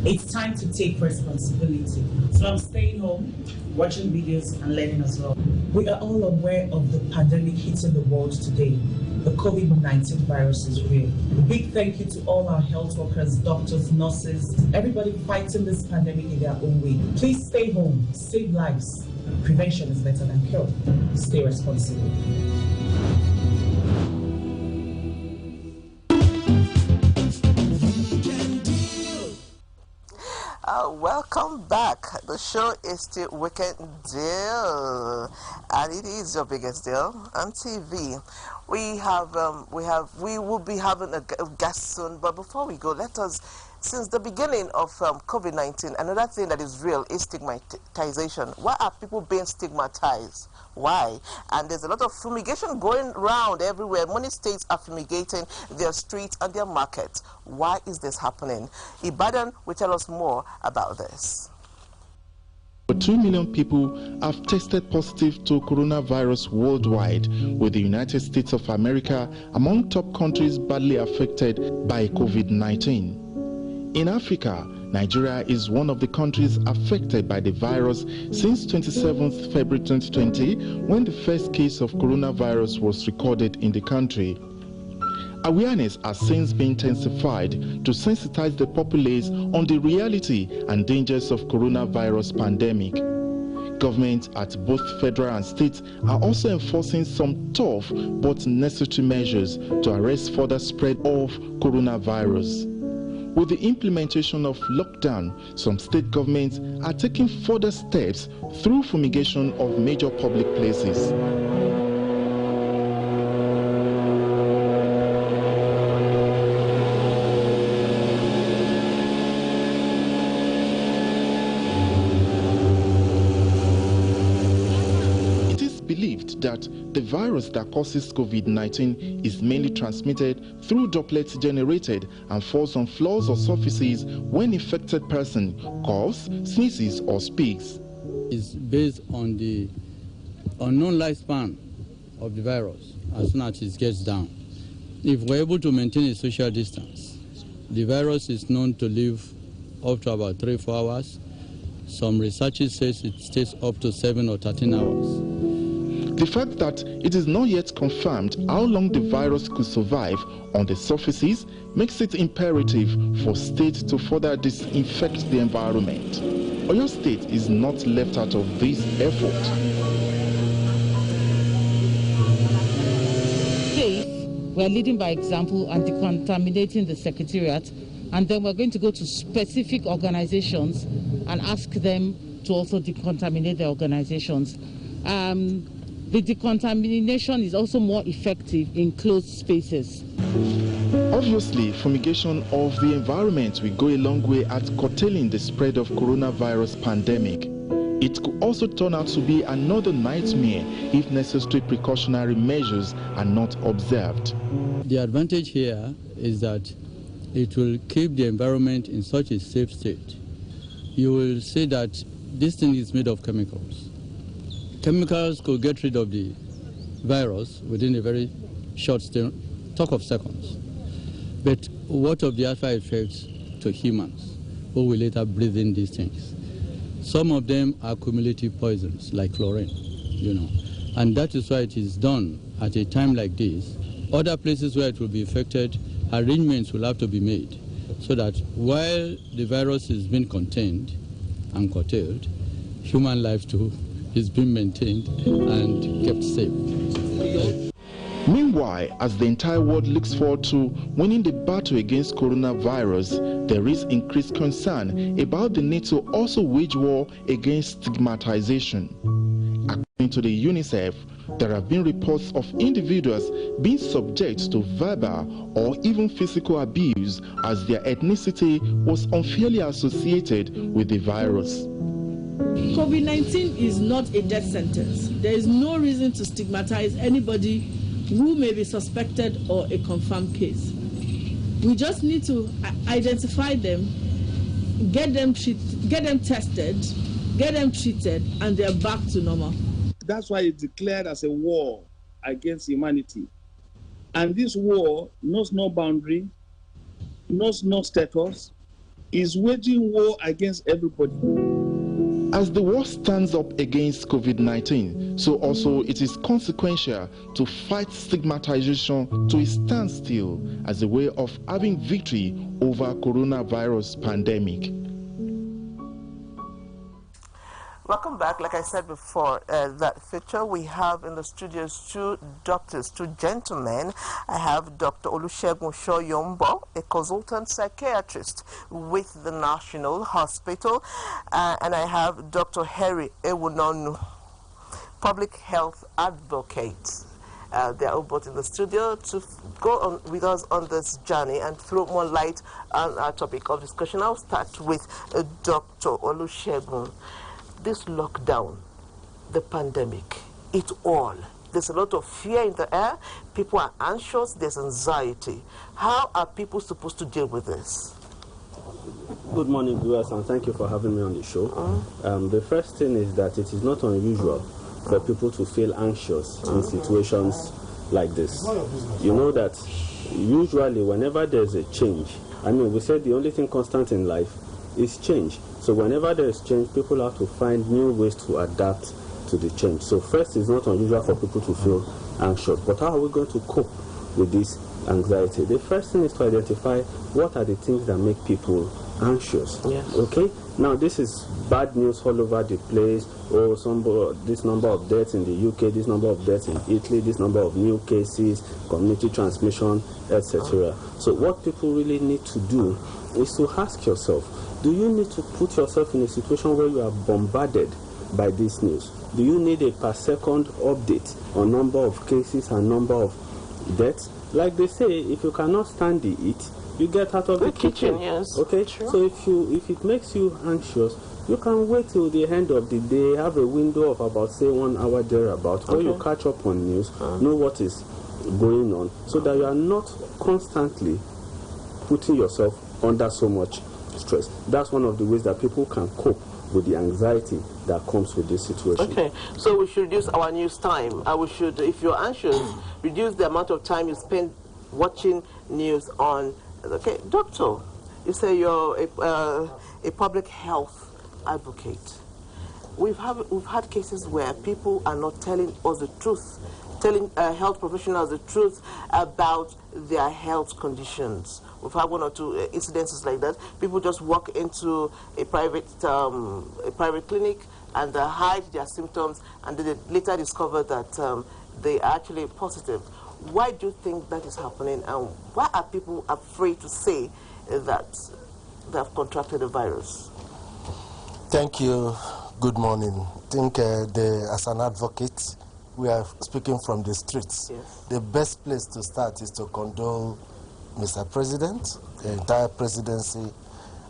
It's time to take responsibility. So I'm staying home, watching videos and learning as well. We are all aware of the pandemic hitting the world today. The COVID-19 virus is real. A big thank you to all our health workers, doctors, nurses, everybody fighting this pandemic in their own way. Please stay home, save lives. Prevention is better than cure. Stay responsible. Welcome back. The show is still Weekend Deal, and it is your biggest deal on TV. We will be having a guest soon, but before we go, let us, since the beginning of COVID-19, another thing that is real is stigmatization. Why are people being stigmatized? Why? And there's a lot of fumigation going around everywhere. Many states are fumigating their streets and their markets. Why is this happening? Ibadan will tell us more about this. 2 million people have tested positive to coronavirus worldwide, with the United States of America among top countries badly affected by COVID-19. In Africa, Nigeria is one of the countries affected by the virus since 27th February 2020, when the first case of coronavirus was recorded in the country. Awareness has since been intensified to sensitize the populace on the reality and dangers of coronavirus pandemic. Governments at both federal and state are also enforcing some tough but necessary measures to arrest further spread of coronavirus. With the implementation of lockdown, some state governments are taking further steps through fumigation of major public places. Believed that the virus that causes COVID-19 is mainly transmitted through droplets generated and falls on floors or surfaces when infected person coughs, sneezes or speaks. It's based on the unknown lifespan of the virus as soon as it gets down. If we're able to maintain a social distance, the virus is known to live up to about 3-4 hours. Some researchers say it stays up to 7 or 13 hours. The fact that it is not yet confirmed how long the virus could survive on the surfaces makes it imperative for states to further disinfect the environment. Oyo State is not left out of this effort. We're leading by example and decontaminating the secretariat, and then we're going to go to specific organizations and ask them to also decontaminate their organizations. The decontamination is also more effective in closed spaces. Obviously, fumigation of the environment will go a long way at curtailing the spread of coronavirus pandemic. It could also turn out to be another nightmare if necessary precautionary measures are not observed. The advantage here is that it will keep the environment in such a safe state. You will see that this thing is made of chemicals. Chemicals could get rid of the virus within a very short talk of seconds. But what of the after effects to humans who will later breathe in these things? Some of them are cumulative poisons, like chlorine. you know. And that is why it is done at a time like this. Other places where it will be affected, arrangements will have to be made so that while the virus is being contained and curtailed, human life too is being maintained and kept safe. Meanwhile, as the entire world looks forward to winning the battle against coronavirus, there is increased concern about the need to also wage war against stigmatization. According to the UNICEF, there have been reports of individuals being subject to verbal or even physical abuse as their ethnicity was unfairly associated with the virus. COVID-19 is not a death sentence. There is no reason to stigmatize anybody who may be suspected or a confirmed case. We just need to identify them, get them tested, get them treated, and they're back to normal. That's why it's declared as a war against humanity. And this war knows no boundary, knows no status, is waging war against everybody. As the war stands up against COVID-19, so also it is consequential to fight stigmatization to a standstill as a way of having victory over coronavirus pandemic. Welcome back. Like I said before, that feature, we have in the studios two doctors, two gentlemen. I have Dr. Olusegun Soyombo, a consultant psychiatrist with the National Hospital, and I have Dr. Harry Ewunonu, public health advocate. They are both in the studio to go on with us on this journey and throw more light on our topic of discussion. I'll start with Dr. Olusegun. This lockdown, the pandemic, it all. There's a lot of fear in the air. People are anxious. There's anxiety. How are people supposed to deal with this? Good morning, viewers, and thank you for having me on the show. The first thing is that it is not unusual for people to feel anxious in situations like this. You know that usually whenever there's a change, we said the only thing constant in life is change. So whenever there is change, people have to find new ways to adapt to the change. So first, it's not unusual for people to feel anxious. But how are we going to cope with this anxiety? The first thing is to identify what are the things that make people anxious. Yes. Okay? Now, this is bad news all over the place. This number of deaths in the UK, this number of deaths in Italy, this number of new cases, community transmission, etc. So what people really need to do is to ask yourself, do you need to put yourself in a situation where you are bombarded by this news? Do you need a per second update on number of cases and number of deaths? Like they say, if you cannot stand the heat, you get out of the kitchen. Yes. Okay? True. So if it makes you anxious, you can wait till the end of the day, have a window of about, say, 1 hour thereabout, where you catch up on news, know what is going on, so that you are not constantly putting yourself under so much stress. That's one of the ways that people can cope with the anxiety that comes with this situation. Okay, so we should reduce our news time. We should, if you're anxious, reduce the amount of time you spend watching news on. Okay, doctor, you say you're a public health advocate. We've had cases where people are not telling us the truth, telling health professionals the truth about their health conditions. We've had one or two incidences like that. People just walk into a private clinic and hide their symptoms, and they later discover that they are actually positive. Why do you think that is happening, and why are people afraid to say that they have contracted the virus? Thank you. Good morning. I think as an advocate, we are speaking from the streets. Yes. The best place to start is to condole Mr. President, the entire presidency,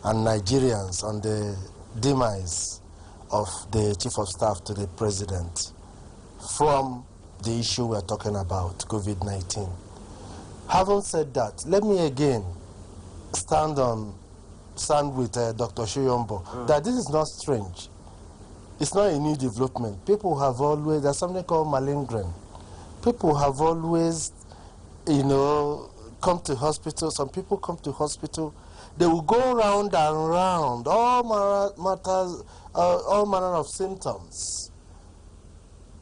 and Nigerians on the demise of the Chief of Staff to the President from the issue we are talking about, COVID-19. Having said that, let me again stand with Dr. Soyombo that this is not strange. It's not a new development. People have always, there's something called malingering. People have always, come to hospital. Some people come to hospital. They will go round and round, all manner of symptoms.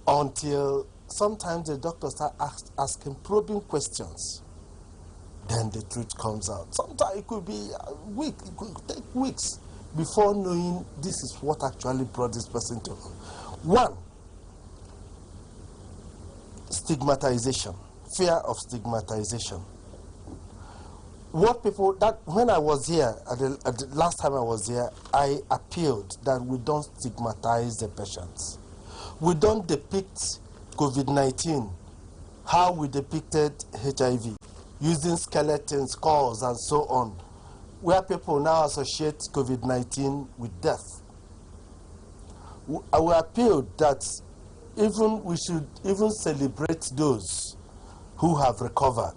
until sometimes the doctor starts asking probing questions. Then the truth comes out. Sometimes it could be a week, it could take weeks before knowing this is what actually brought this person to. One, stigmatization, fear of stigmatization. What people, that when I was here, at the last time I was here, I appealed that we don't stigmatize the patients. We don't depict COVID-19 how we depicted HIV, using skeletons, skulls, and so on, where people now associate COVID-19 with death. We appealed that we should even celebrate those who have recovered.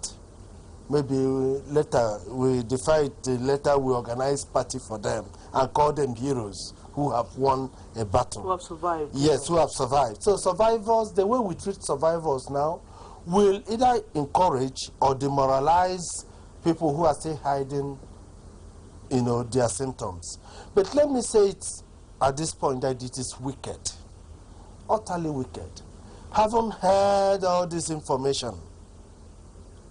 Maybe later we decide later we organize party for them and call them heroes who have won a battle. Who have survived. Yes, who have survived. So survivors, the way we treat survivors now will either encourage or demoralize people who are still hiding, their symptoms. But let me say it at this point that it is wicked, utterly wicked. Haven't heard all this information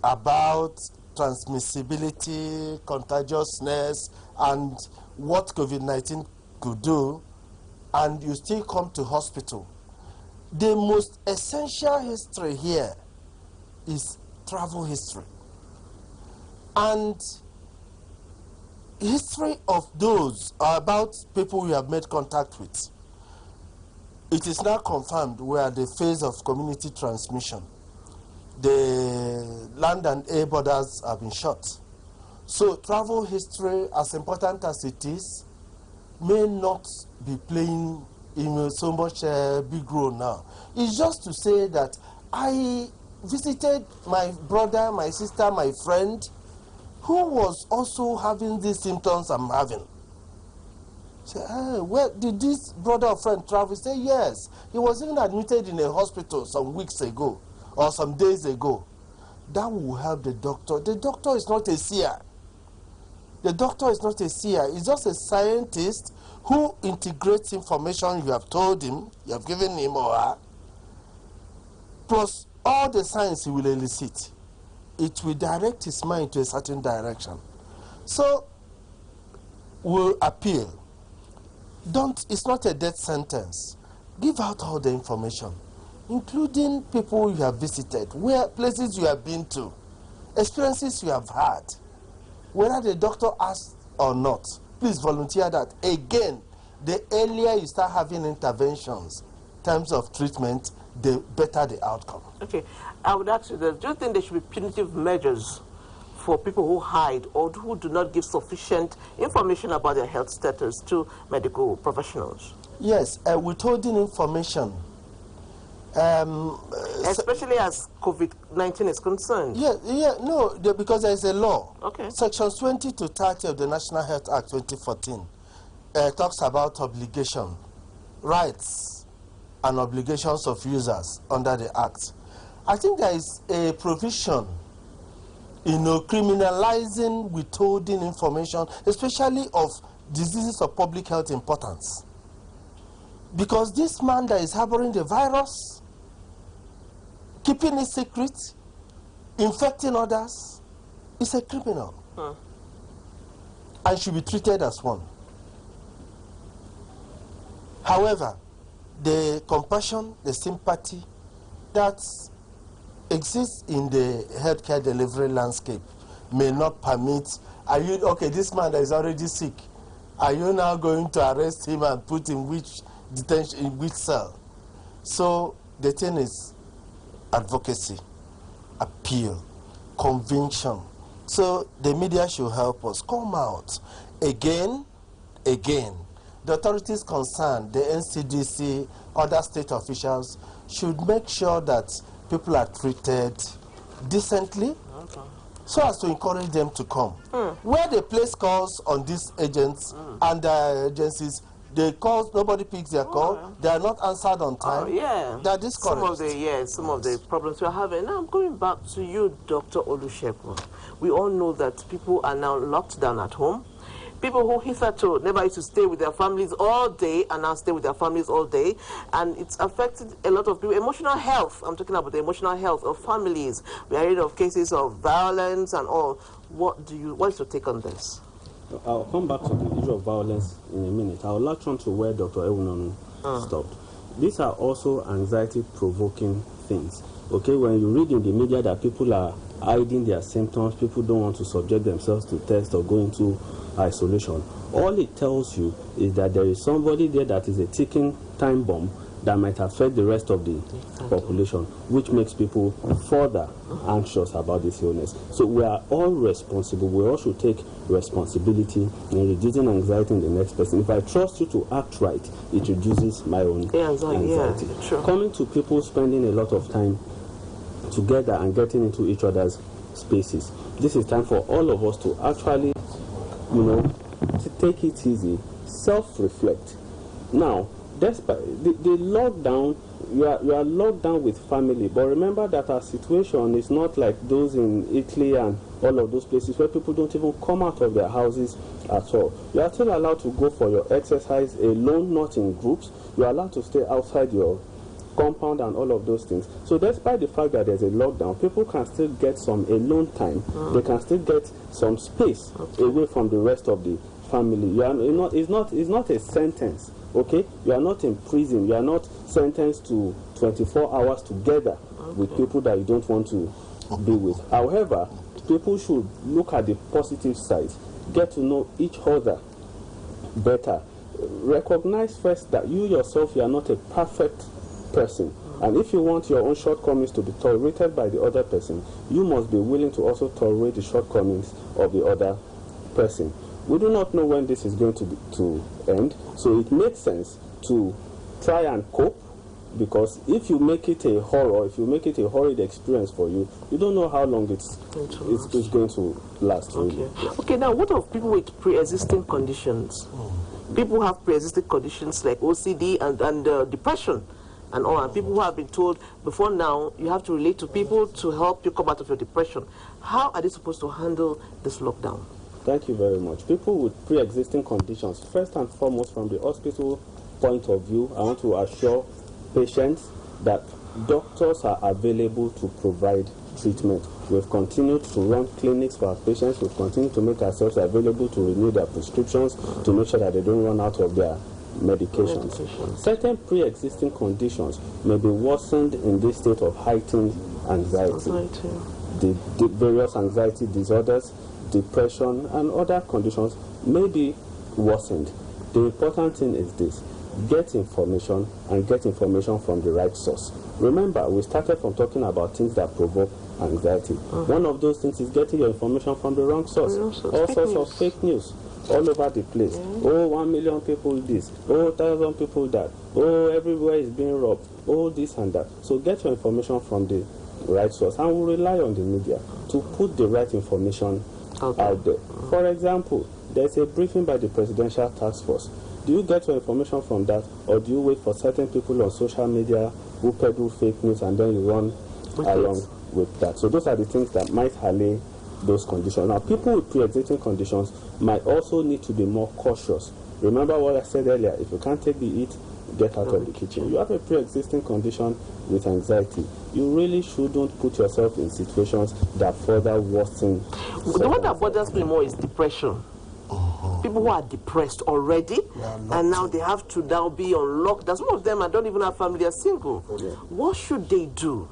about transmissibility, contagiousness, and what COVID-19 could do, and you still come to hospital. The most essential history here is travel history. And history of those are about people you have made contact with. It is now confirmed we are at the phase of community transmission. The land and air borders have been shut. So travel history, as important as it is, may not be playing so much big role now. It's just to say that I visited my brother, my sister, my friend, who was also having these symptoms I'm having. Say, hey, where did this brother or friend travel? Say, yes. He was even admitted in a hospital some weeks ago or some days ago. That will help the doctor. The doctor is not a seer. The doctor is not a seer. He's just a scientist who integrates information you have told him, you have given him or her, plus all the science he will elicit. It will direct his mind to a certain direction. So, we'll appeal. It's not a death sentence. Give out all the information, including people you have visited, places you have been to, experiences you have had. Whether the doctor asked or not, please volunteer that. Again, the earlier you start having interventions in terms of treatment, the better the outcome. Okay, I would ask you this. Do you think there should be punitive measures for people who hide or who do not give sufficient information about their health status to medical professionals? Yes, withholding information. Especially as COVID-19 is concerned. Because there is a law. Okay. Sections 20 to 30 of the National Health Act 2014 talks about obligation, rights, and obligations of users under the Act. I think there is a provision, criminalizing withholding information, especially of diseases of public health importance. Because this man that is harboring the virus, keeping it secret, infecting others, is a criminal. And should be treated as one. However, the compassion, the sympathy that exists in the healthcare delivery landscape may not permit, this man that is already sick, are you now going to arrest him and put in which detention, in which cell? So the thing is advocacy, appeal, conviction. So the media should help us come out again. The authorities concerned, the NCDC, other state officials should make sure that people are treated decently, so as to encourage them to come. Where they place calls on these agents and agencies, they call, nobody picks their call, they are not answered on time. They are discouraged. Some of the problems we're having. Now I'm going back to you, Dr. Olusegun. We all know that people are now locked down at home. People who hitherto never used to stay with their families all day and now stay with their families all day, and it's affected a lot of people. Emotional health, I'm talking about the emotional health of families. We are hearing of cases of violence and all. What's your take on this? I'll come back to the issue of violence in a minute. I'll latch on to where Dr. Ewunon stopped. These are also anxiety-provoking things. Okay, when you read in the media that people are hiding their symptoms, people don't want to subject themselves to tests or go into isolation, all it tells you is that there is somebody there that is a ticking time bomb that might affect the rest of the population, which makes people further anxious about this illness. So we are all responsible. We all should take responsibility in reducing anxiety in the next person. If I trust you to act right, it reduces my own anxiety. Yeah, sure. Coming to people spending a lot of time together and getting into each other's spaces, this is time for all of us to actually, to take it easy, self-reflect. Now, despite the lockdown, you are locked down with family, but remember that our situation is not like those in Italy and all of those places where people don't even come out of their houses at all. You are still allowed to go for your exercise alone, not in groups. You are allowed to stay outside your compound and all of those things. So despite the fact that there's a lockdown, people can still get some alone time. They can still get some space away from the rest of the family. It's not a sentence. Okay, you are not in prison. You are not sentenced to 24 hours together with people that you don't want to be with. However, people should look at the positive side, get to know each other better. Recognize first that you yourself, you are not a perfect person. And if you want your own shortcomings to be tolerated by the other person, you must be willing to also tolerate the shortcomings of the other person. We do not know when this is going to end, so it makes sense to try and cope, because if you make it a horror, if you make it a horrid experience for you, you don't know how long it's going to last. Okay. Really. Yeah. Okay, now what of people with pre-existing conditions? People have pre-existing conditions like OCD and depression and all, and people who have been told before now you have to relate to people to help you come out of your depression. How are they supposed to handle this lockdown? Thank you very much. People with pre-existing conditions, first and foremost, from the hospital point of view, I want to assure patients that doctors are available to provide treatment. We've continued to run clinics for our patients. We've continued to make ourselves available to renew their prescriptions, to make sure that they don't run out of their medications. Certain pre-existing conditions may be worsened in this state of heightened anxiety. The various anxiety disorders, depression, and other conditions may be worsened. The important thing is this: get information, and get information from the right source. Remember, we started from talking about things that provoke anxiety. One of those things is getting your information from the wrong source. All sorts of fake news all over the place. Oh, 1 million people this. Oh, 1,000 people that. Oh, everywhere is being robbed. Oh, this and that. So get your information from the right source, and we rely on the media to put the right information out there. For example, there's a briefing by the Presidential Task Force. Do you get your information from that, or do you wait for certain people on social media who peddle fake news and then you run along with that? So those are the things that might allay those conditions. Now, people with pre-existing conditions might also need to be more cautious. Remember what I said earlier: if you can't take the heat, get out of the kitchen. You have a pre-existing condition with anxiety, you really shouldn't put yourself in situations that further worsen. The one that bothers me more is depression. People who are depressed already, and now they have to now be on lockdown. Some of them don't even have family, are single. What should they do?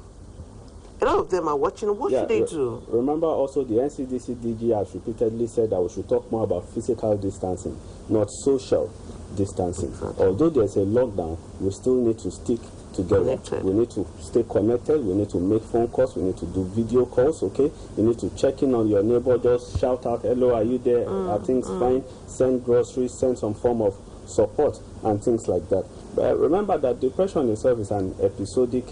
A lot of them are watching. What should they do? Remember also, the NCDC DG has repeatedly said that we should talk more about physical distancing, not social distancing. Although there's a lockdown, we still need to stick together. We need to stay connected. We need to make phone calls. We need to do video calls. Okay, you need to check in on your neighbor. Just shout out, "Hello, are you there? Are things fine?" Send groceries. Send some form of support and things like that. But remember that depression itself is an episodic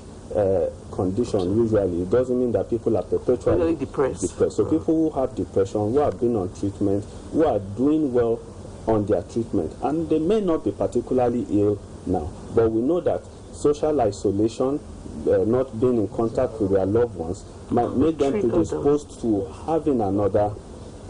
condition. Usually, it doesn't mean that people are perpetually depressed. So people who have depression, who have been on treatment, who are doing well on their treatment, and they may not be particularly ill now, but we know that social isolation, not being in contact with their loved ones, might make them predisposed to having another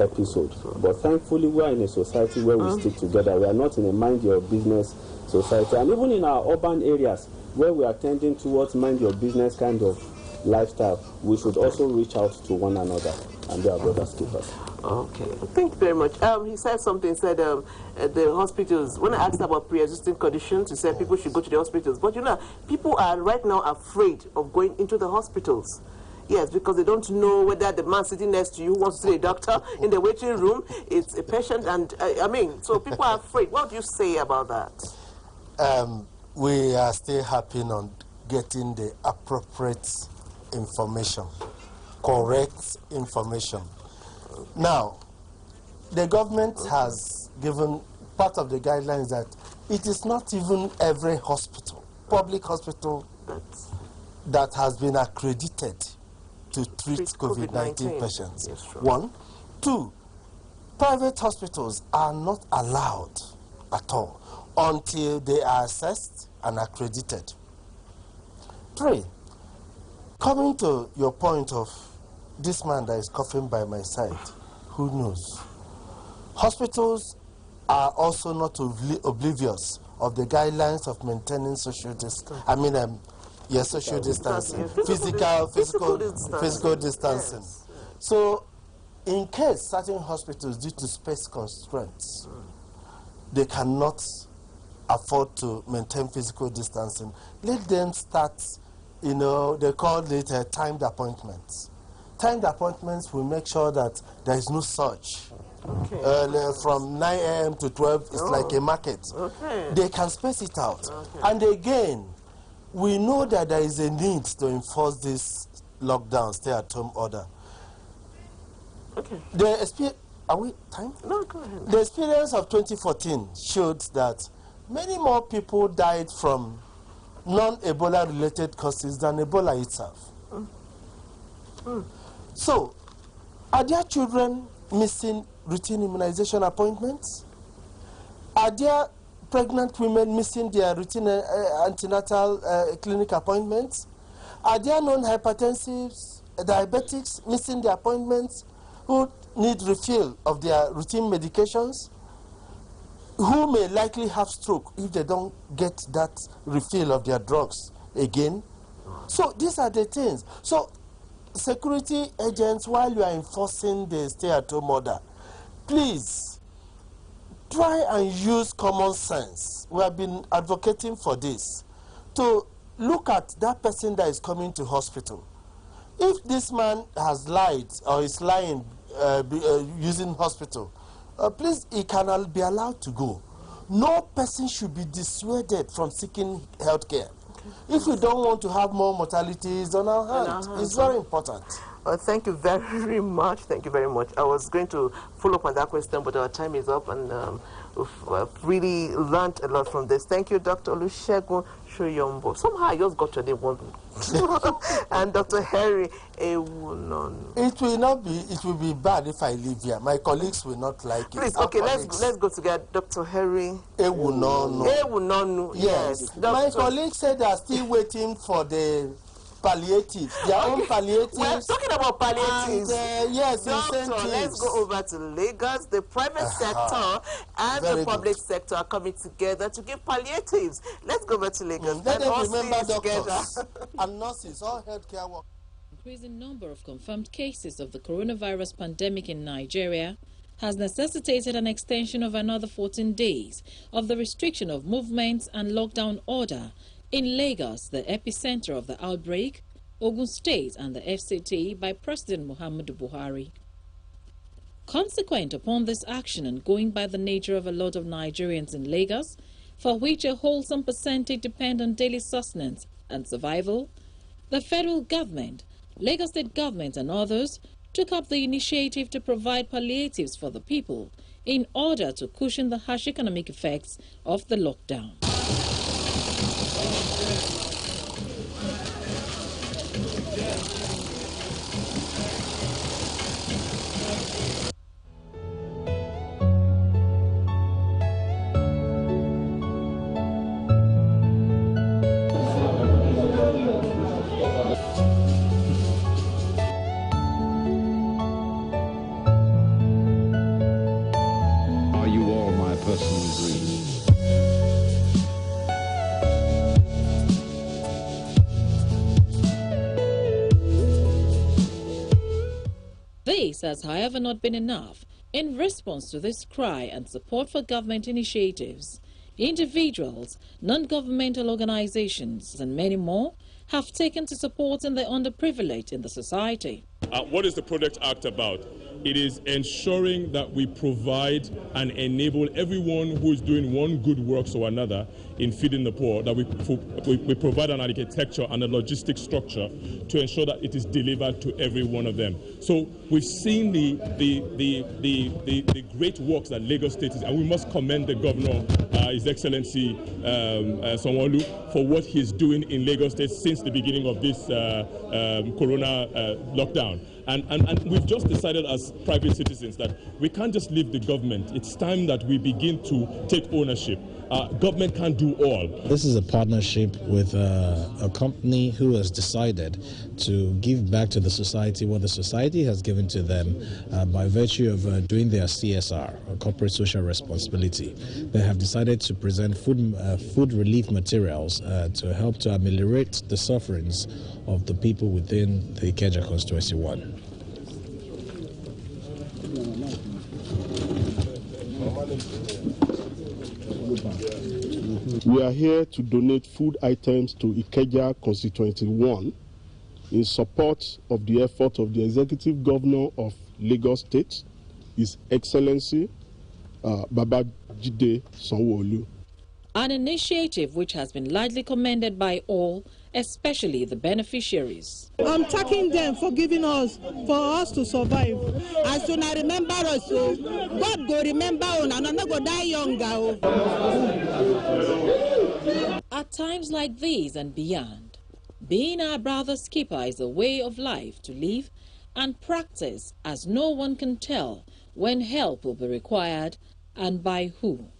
episode. But thankfully, we are in a society where we stick together. We are not in a mind your business society. And even in our urban areas where we are tending towards mind your business kind of lifestyle, we should also reach out to one another and be our brothers keepers. Okay, thank you very much. He said something, said the hospitals, when I asked about pre-existing conditions, he said people should go to the hospitals. But you know, people are right now afraid of going into the hospitals. Yes, because they don't know whether the man sitting next to you who wants to see a doctor in the waiting room is a patient. And I mean, so people are afraid. What do you say about that? We are still harping on getting the appropriate information, correct information. Now, the government has given part of the guidelines that it is not even every hospital, public hospital, that has been accredited to treat COVID-19 patients. Yes, sure. 1. 2, private hospitals are not allowed at all until they are assessed and accredited. 3, coming to your point of this man that is coughing by my side, who knows? Hospitals are also not oblivious of the guidelines of maintaining social distance. Social distancing, physical distancing. Yes. So, in case certain hospitals, due to space constraints, they cannot afford to maintain physical distancing, let them start, they call it timed appointments. Timed appointments will make sure that there is no surge. Okay. From 9 a.m. to 12, it's like a market. Okay. They can space it out. Okay. And again, we know that there is a need to enforce this lockdown, stay-at-home order. Okay. Are we time? No, go ahead. The experience of 2014 showed that many more people died from non-Ebola related causes than Ebola itself. So, are there children missing routine immunization appointments? Are there pregnant women missing their routine antenatal clinic appointments? Are there non-hypertensives, diabetics missing their appointments who need refill of their routine medications? Who may likely have stroke if they don't get that refill of their drugs again? So these are the things. So security agents, while you are enforcing the stay-at-home order, please try and use common sense. We have been advocating for this, to look at that person that is coming to hospital. If this man has lied or is lying using hospital, please, he cannot be allowed to go. No person should be dissuaded from seeking health care. If we don't want to have more mortalities on our hands, it's very important. Thank you very much. Thank you very much. I was going to follow up on that question, but our time is up, and we've really learned a lot from this. Thank you, Dr. Olusegun Shoyombo. Somehow I just got your name one. And Dr. Harry Ewunonu. It will be bad if I leave here. My colleagues will not like it. Please, okay, let's go together. Dr. Harry Ewunonu. Ewunonu, yes. My colleagues said they are still waiting for the palliatives, their own palliatives. We're talking about palliatives. And, yes, Doctor, incentives. Let's go over to Lagos. The private sector and the public sector are coming together to give palliatives. Let's go over to Lagos. Let them remember doctors and nurses, all healthcare workers. Increasing number of confirmed cases of the coronavirus pandemic in Nigeria has necessitated an extension of another 14 days of the restriction of movements and lockdown order in Lagos, the epicenter of the outbreak, Ogun State and the FCT, by President Muhammadu Buhari. Consequent upon this action, and going by the nature of a lot of Nigerians in Lagos, for which a wholesome percentage depend on daily sustenance and survival, the federal government, Lagos State government and others took up the initiative to provide palliatives for the people in order to cushion the harsh economic effects of the lockdown. personally agree. This has, however, not been enough. In response to this cry and support for government initiatives, individuals, non-governmental organizations, and many more have taken to supporting the underprivileged in the society. What is the Project Act about? It is ensuring that we provide and enable everyone who is doing one good work or another in feeding the poor, that we provide an architecture and a logistic structure to ensure that it is delivered to every one of them. So we've seen the great works that Lagos State is, and we must commend the governor, His Excellency Sanwo-Olu, for what he's doing in Lagos State since the beginning of this corona lockdown. And we've just decided as private citizens that we can't just leave the government. It's time that we begin to take ownership. Government can't do all. This is a partnership with a company who has decided to give back to the society what the society has given to them by virtue of doing their CSR, or corporate social responsibility. They have decided to present food relief materials to help to ameliorate the sufferings of the people within the Ikeja Constituency 1. We are here to donate food items to Ikeja Constituency 1 in support of the effort of the Executive Governor of Lagos State, His Excellency Babajide Sanwo-Olu. An initiative which has been largely commended by all, especially the beneficiaries. I'm thanking them for giving us, for us to survive. As soon as I remember us, God go remember us, and I'm not going to die younger. At times like these and beyond, being our brother's keeper is a way of life to live and practice, as no one can tell when help will be required and by who.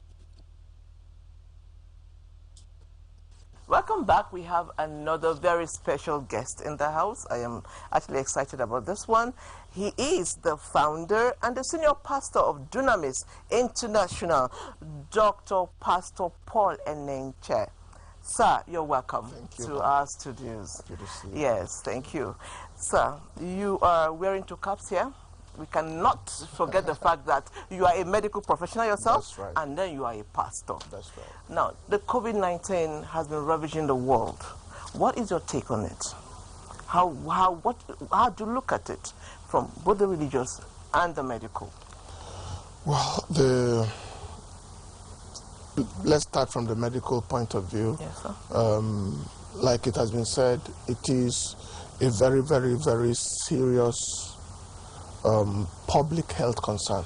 Welcome back. We have another very special guest in the house. I am actually excited about this one. He is the founder and the senior pastor of Dunamis International, Dr. Pastor Paul Enenche. Sir, you're welcome to our studios. Happy to see you. Yes, thank you. Sir, you are wearing two caps here. We cannot forget the fact that you are a medical professional yourself. That's right. And then you are a pastor. That's right. Now, the COVID-19 has been ravaging the world. What is your take on it? How do you look at it from both the religious and the medical? Well, let's start from the medical point of view. Yes, sir. Like it has been said, it is a very, very, very serious public health concern.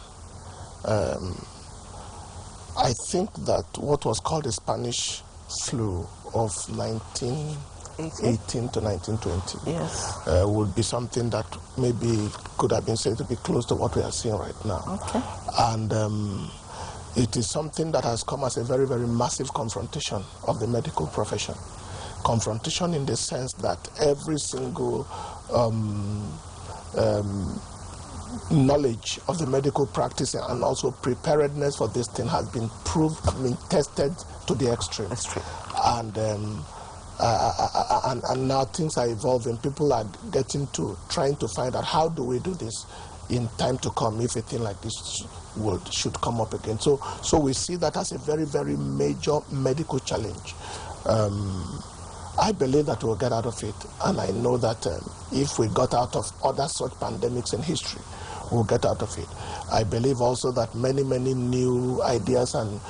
I think that what was called the Spanish flu of 1918 to 1920 yes. Would be something that maybe could have been said to be close to what we are seeing right now. Okay. And it is something that has come as a very, very massive confrontation of the medical profession. Confrontation in the sense that every single knowledge of the medical practice and also preparedness for this thing has been tested to the extreme. And now things are evolving. People are trying to find out how do we do this in time to come if a thing like this should come up again. So we see that as a very, very major medical challenge. I believe that we'll get out of it, and I know that if we got out of other such pandemics in history, we'll get out of it. I believe also that many, many new ideas and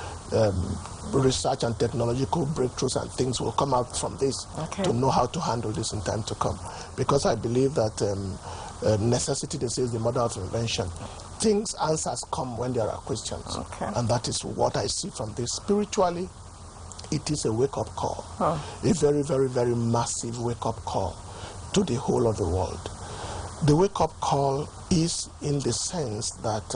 research and technological breakthroughs and things will come out from this to know how to handle this in time to come. Because I believe that necessity, they say, is the mother of invention. Answers come when there are questions. And that is what I see from this. Spiritually, it is a wake-up call. A very, very, very massive wake-up call to the whole of the world. The wake-up call is in the sense that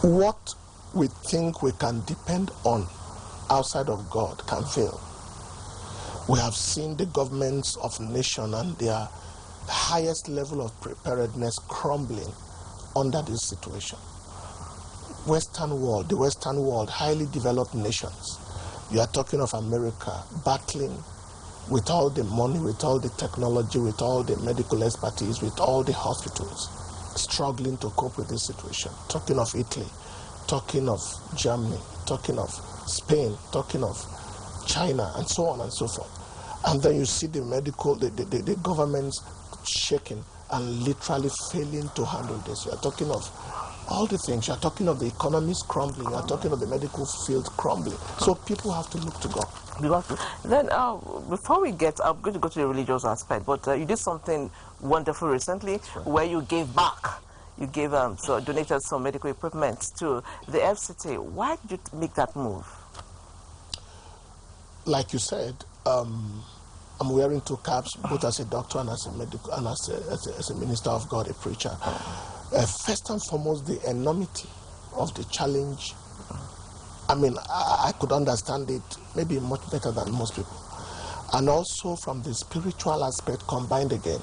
what we think we can depend on outside of God can fail. We have seen the governments of nations and their highest level of preparedness crumbling under this situation. Western world, the Western world, highly developed nations. You are talking of America battling with all the money, with all the technology, with all the medical expertise, with all the hospitals, struggling to cope with this situation. Talking of Italy, talking of Germany, talking of Spain, talking of China, and so on and so forth. And then you see the governments shaking and literally failing to handle this. You are talking of all the things. You are talking of the economies crumbling. You are talking of the medical field crumbling. So people have to look to God. Then, before we get, I'm going to go to the religious aspect, but you did something wonderful recently where you gave back. You gave so donated some medical equipment to the FCT. Why did you make that move? Like you said, I'm wearing two caps, both as a doctor and as a medical, and as a minister of God, a preacher. First and foremost, the enormity of the challenge. I mean, I could understand it maybe much better than most people. And also from the spiritual aspect combined again,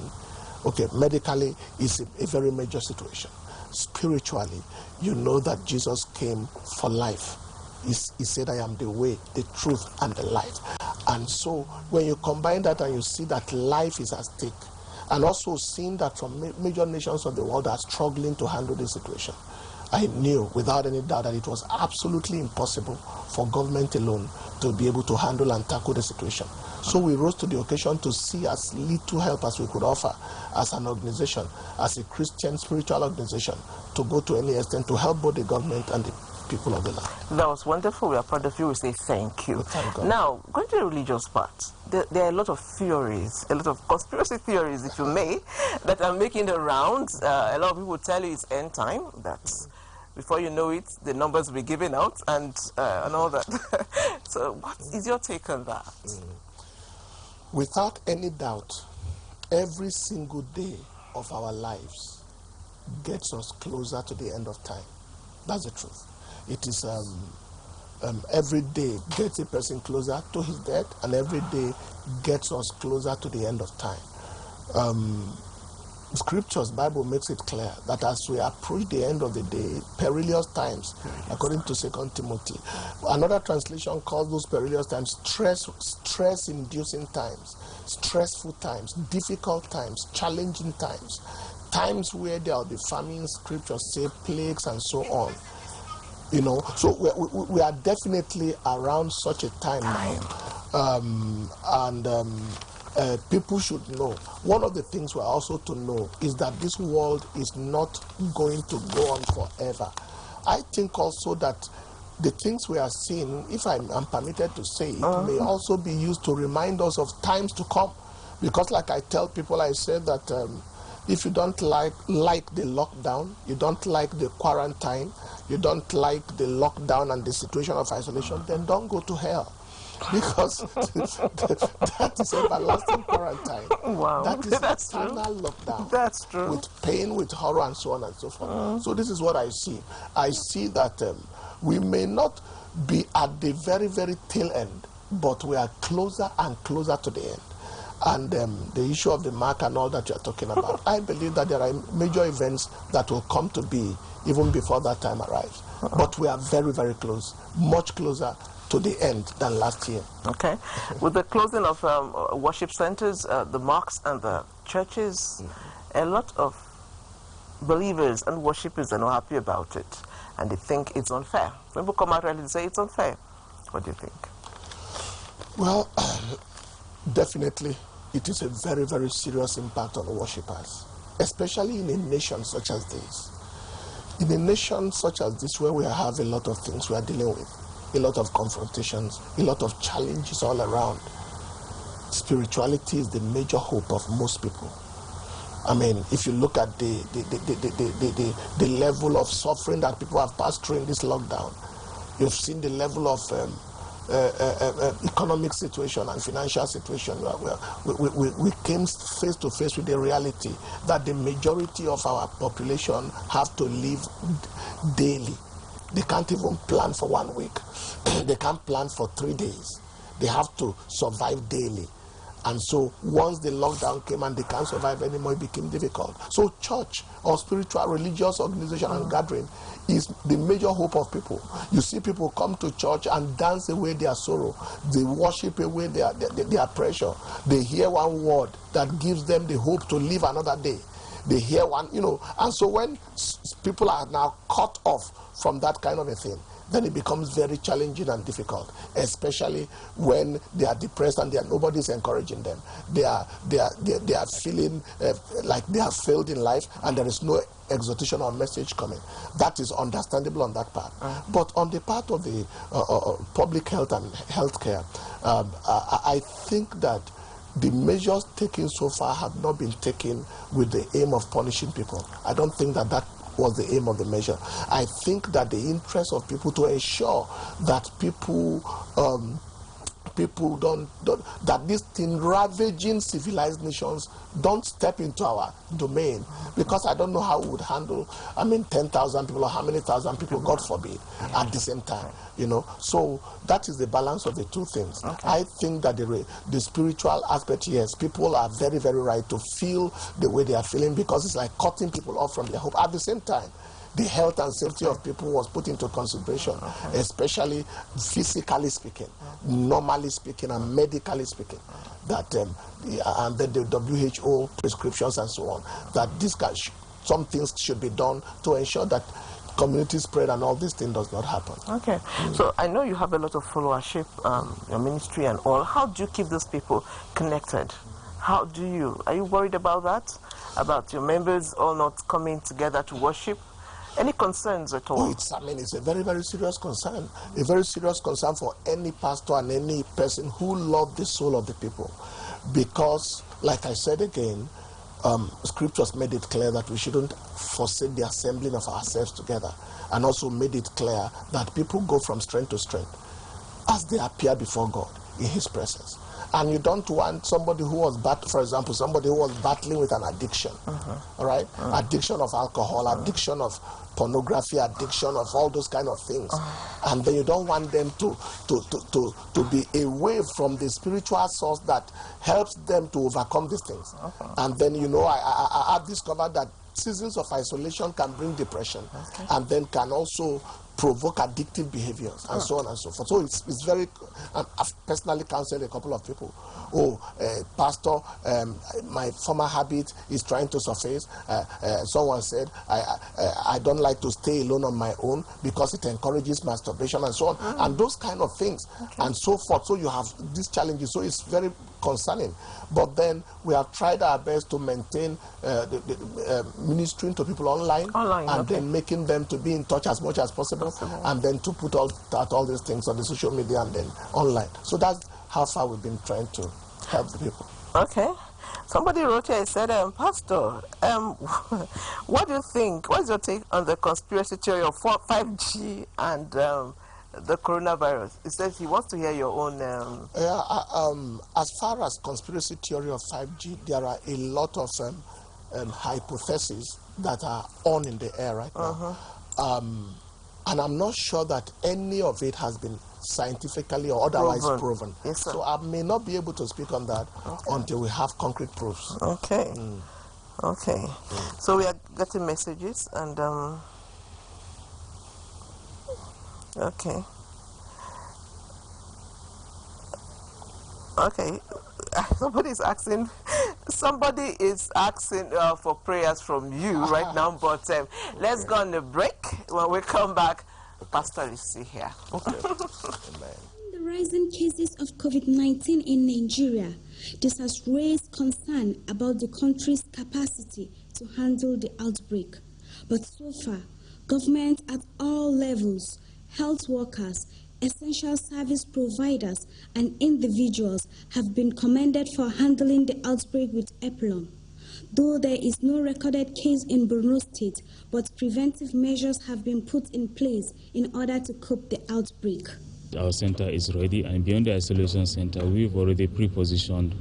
okay, medically is a very major situation. Spiritually, you know that Jesus came for life. He said, I am the way, the truth, and the life. And so when you combine that and you see that life is at stake, and also seeing that from major nations of the world are struggling to handle this situation, I knew without any doubt that it was absolutely impossible for government alone to be able to handle and tackle the situation. So we rose to the occasion to see as little help as we could offer as an organization, as a Christian spiritual organization, to go to any extent to help both the government and the people of the land. That was wonderful. We are proud of you. We say thank you. Thank God. Now, going to the religious part, there are a lot of theories, a lot of conspiracy theories, if you may, that are making the rounds. A lot of people tell you it's end time, that before you know it, the numbers will be given out and all that. So what is your take on that? Without any doubt, every single day of our lives gets us closer to the end of time. That's the truth. It is every day gets a person closer to his death, and every day gets us closer to the end of time. Scriptures, Bible makes it clear that as we approach the end of the day, perilous times, according to 2 Timothy. Another translation calls those perilous times stress-inducing times, stressful times, difficult times, challenging times, times where there will be famines, scriptures say plagues, and so on. You know, so we are definitely around such a time now. People should know. One of the things we're also to know is that this world is not going to go on forever. I think also that the things we are seeing, if I'm permitted to say it, may also be used to remind us of times to come. Because like I tell people, I say that if you don't like the lockdown, you don't like the quarantine, you don't like the lockdown and the situation of isolation, then don't go to hell. Because that is everlasting quarantine. Wow. That is eternal lockdown. That's true. With pain, with horror, and so on and so forth. So this is what I see. I see that we may not be at the very, very tail end, but we are closer and closer to the end. And the issue of the mark and all that you're talking about, I believe that there are major events that will come to be even before that time arrives. But we are very, very close, much closer to the end than last year. Okay. With the closing of worship centers, the mosques and the churches, a lot of believers and worshippers are not happy about it, and they think it's unfair. People come out and say it's unfair. What do you think? Well, definitely it is a very, very serious impact on worshippers, especially in a nation such as this. In a nation such as this, where we have a lot of things we are dealing with, a lot of confrontations, a lot of challenges all around, spirituality is the major hope of most people. I mean, if you look at the level of suffering that people have passed through in this lockdown, you've seen the level of economic situation and financial situation. We came face to face with the reality that the majority of our population have to live daily. They can't even plan for 1 week. They can't plan for 3 days. They have to survive daily. And so once the lockdown came and they can't survive anymore, it became difficult. So church or spiritual religious organization and gathering is the major hope of people. You see people come to church and dance away their sorrow. They worship away their pressure. They hear one word that gives them the hope to live another day. They hear one, and so when people are now cut off from that kind of a thing, then it becomes very challenging and difficult, especially when they are depressed and nobody's encouraging them. They are feeling like they have failed in life and there is no exhortation or message coming. That is understandable on that part. But on the part of the public health and healthcare, I think that the measures taken so far have not been taken with the aim of punishing people. I don't think that was the aim of the measure. I think that the interest of people to ensure that people don't that these thing ravaging civilized nations don't step into our domain, because I don't know how we would handle 10,000 people or how many thousand people, God forbid, at the same time, so that is the balance of the two things. I think that the spiritual aspect, yes, people are very, very right to feel the way they are feeling, because it's like cutting people off from their hope. At the same time, the health and safety of people was put into consideration, especially physically speaking, normally speaking, and medically speaking. That and then the WHO prescriptions and so on. That some things should be done to ensure that community spread and all this thing does not happen. Okay, so I know you have a lot of followership, your ministry and all. How do you keep those people connected? Are you worried about that? About your members all not coming together to worship? Any concerns at all? It's a very, very serious concern. A very serious concern for any pastor and any person who loves the soul of the people. Because, like I said again, scriptures made it clear that we shouldn't forsake the assembling of ourselves together, and also made it clear that people go from strength to strength as they appear before God in His presence. And you don't want somebody who was battling with an addiction, all right? Addiction of alcohol, addiction of pornography, addiction of all those kind of things. And then you don't want them to be away from the spiritual source that helps them to overcome these things. And then, I've discovered that seasons of isolation can bring depression, and then can also provoke addictive behaviors, and so on and so forth. So it's very, I've personally counseled a couple of people. Pastor, my former habit is trying to surface. Someone said, I don't like to stay alone on my own because it encourages masturbation and so on, and those kind of things, and so forth. So you have these challenges, so it's very concerning. But then we have tried our best to maintain ministering to people online and then making them to be in touch as much as possible, and then to put all these things on the social media and then online. So that's how far we've been trying to help the people. Okay. Somebody wrote here and said, Pastor, what do you think? What's your take on the conspiracy theory of 5G and the coronavirus? He says he wants to hear your own... as far as conspiracy theory of 5G, there are a lot of hypotheses that are on in the air right now. And I'm not sure that any of it has been scientifically or otherwise proven. Yes, sir. So I may not be able to speak on that until we have concrete proofs. Okay. Okay. So we are getting messages and... Okay. Somebody is asking for prayers from you right now, but let's go on a break. When we come back, Pastor is still here. The rising cases of COVID-19 in Nigeria, this has raised concern about the country's capacity to handle the outbreak. But so far, government at all levels, health workers, essential service providers, and individuals have been commended for handling the outbreak with aplomb. Though there is no recorded case in Borno State, but preventive measures have been put in place in order to cope the outbreak. Our center is ready, and beyond the isolation center, we've already pre-positioned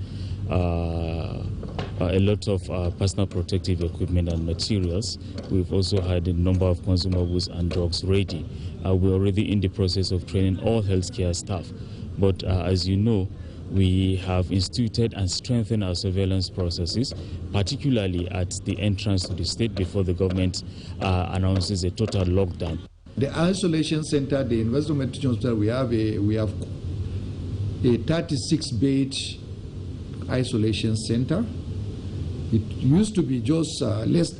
a lot of personal protective equipment and materials. We've also had a number of consumables and drugs ready. We're already in the process of training all healthcare staff. But as you know, We have instituted and strengthened our surveillance processes, particularly at the entrance to the state before the government announces a total lockdown. The isolation center, the investment hospital, we have a 36-bed isolation center. It used to be just less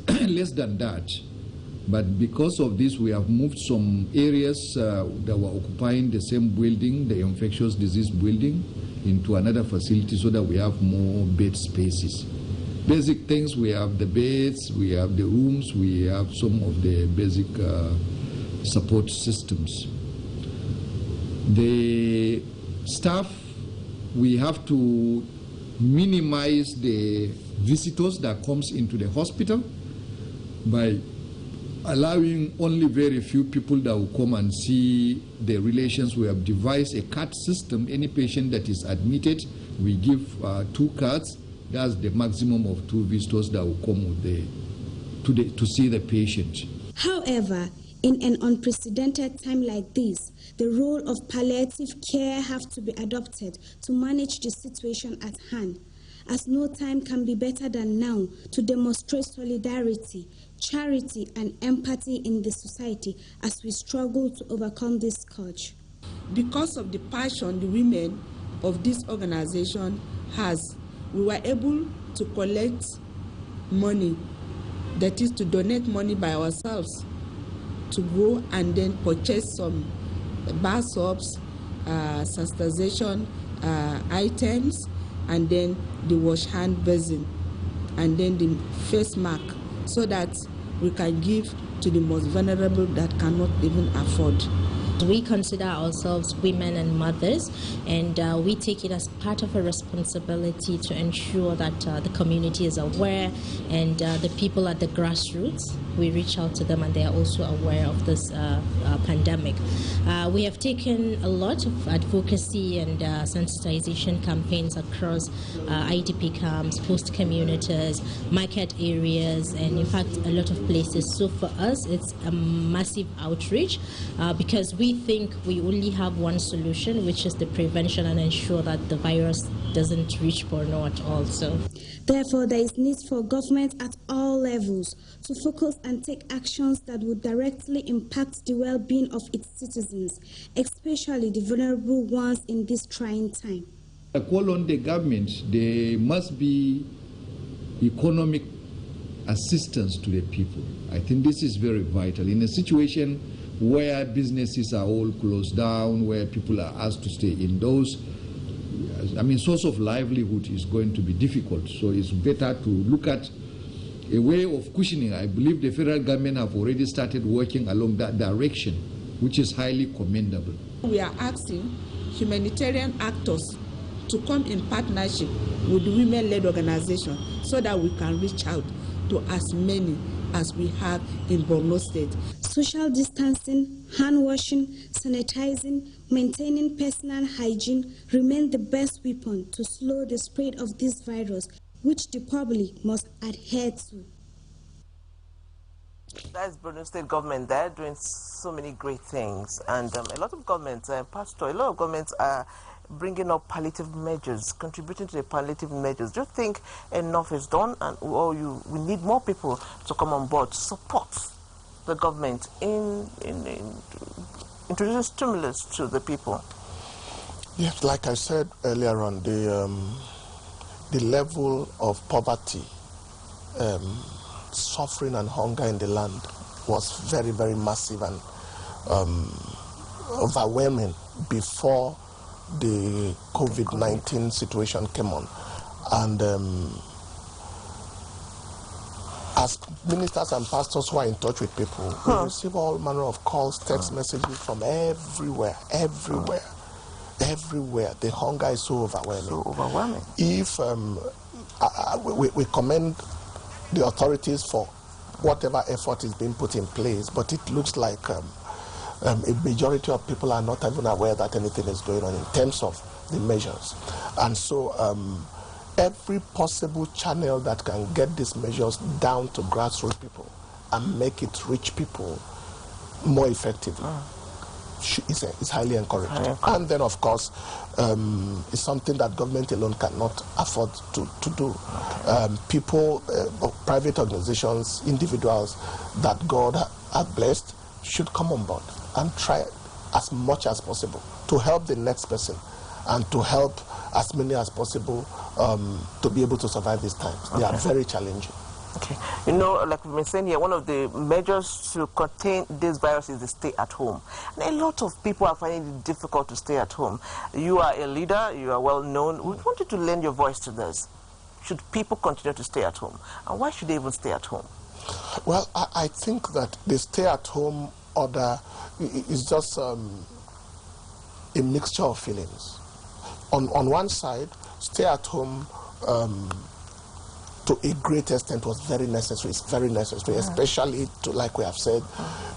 than that, but because of this, we have moved some areas that were occupying the same building, the infectious disease building, into another facility so that we have more bed spaces. Basic things, we have the beds, we have the rooms, we have some of the basic support systems. The staff, we have to minimize the visitors that comes into the hospital by allowing only very few people that will come and see the relations. We have devised a card system. Any patient that is admitted, we give 2 cards. That's the maximum of 2 visitors that will come with to see the patient. However, in an unprecedented time like this, the role of palliative care have to be adopted to manage the situation at hand, as no time can be better than now to demonstrate solidarity, charity, and empathy in the society as we struggle to overcome this scourge. Because of the passion the women of this organization has, we were able to collect money, that is to donate money by ourselves, to go and then purchase some bar soaps, sensitization items, and then the wash hand basin, and then the face mask, so that we can give to the most vulnerable that cannot even afford. We consider ourselves women and mothers, and we take it as part of a responsibility to ensure that the community is aware, and the people at the grassroots, we reach out to them and they are also aware of this pandemic. We have taken a lot of advocacy and sensitization campaigns across IDP camps, host communities, market areas, and in fact a lot of places. So for us it's a massive outreach because we think we only have one solution, which is the prevention, and ensure that the virus doesn't reach Borno at all. So therefore, there is need for government at all levels to focus and take actions that would directly impact the well-being of its citizens, especially the vulnerable ones in this trying time. I call on the government, there must be economic assistance to the people. I think this is very vital. In a situation where businesses are all closed down, where people are asked to stay indoors, I mean, source of livelihood is going to be difficult. So it's better to look at a way of cushioning. I believe the federal government have already started working along that direction, which is highly commendable. We are asking humanitarian actors to come in partnership with the women-led organization so that we can reach out to as many as we have in Borno State. Social distancing, hand washing, sanitizing, maintaining personal hygiene remain the best weapon to slow the spread of this virus, which the public must adhere to. That's Borno State government. They're doing so many great things, and a lot of governments, Pastor, a lot of governments are bringing up palliative measures, contributing to the palliative measures. Do you think enough is done, and we need more people to come on board to support the government in introducing stimulus to the people? Yes, like I said earlier on, the level of poverty, suffering and hunger in the land was very, very massive and overwhelming before the COVID-19 situation came on. And as ministers and pastors who are in touch with people, we receive all manner of calls, text messages from everywhere. The hunger is so overwhelming. If we commend the authorities for whatever effort is being put in place, but it looks like a majority of people are not even aware that anything is going on in terms of the measures. And so every possible channel that can get these measures down to grassroots people and make it reach people more effectively is highly encouraged. And then, of course, it's something that government alone cannot afford to do. People, private organizations, individuals that God has blessed should come on board and try as much as possible to help the next person and to help as many as possible to be able to survive these times. They are very challenging. Okay. You know, like we've been saying here, one of the measures to contain this virus is to stay at home. And a lot of people are finding it difficult to stay at home. You are a leader, you are well known. We want you to lend your voice to this. Should people continue to stay at home? And why should they even stay at home? Well, I think that the stay-at-home order is just a mixture of feelings. On one side, stay-at-home to a great extent was very necessary. It's very necessary, especially to, like we have said,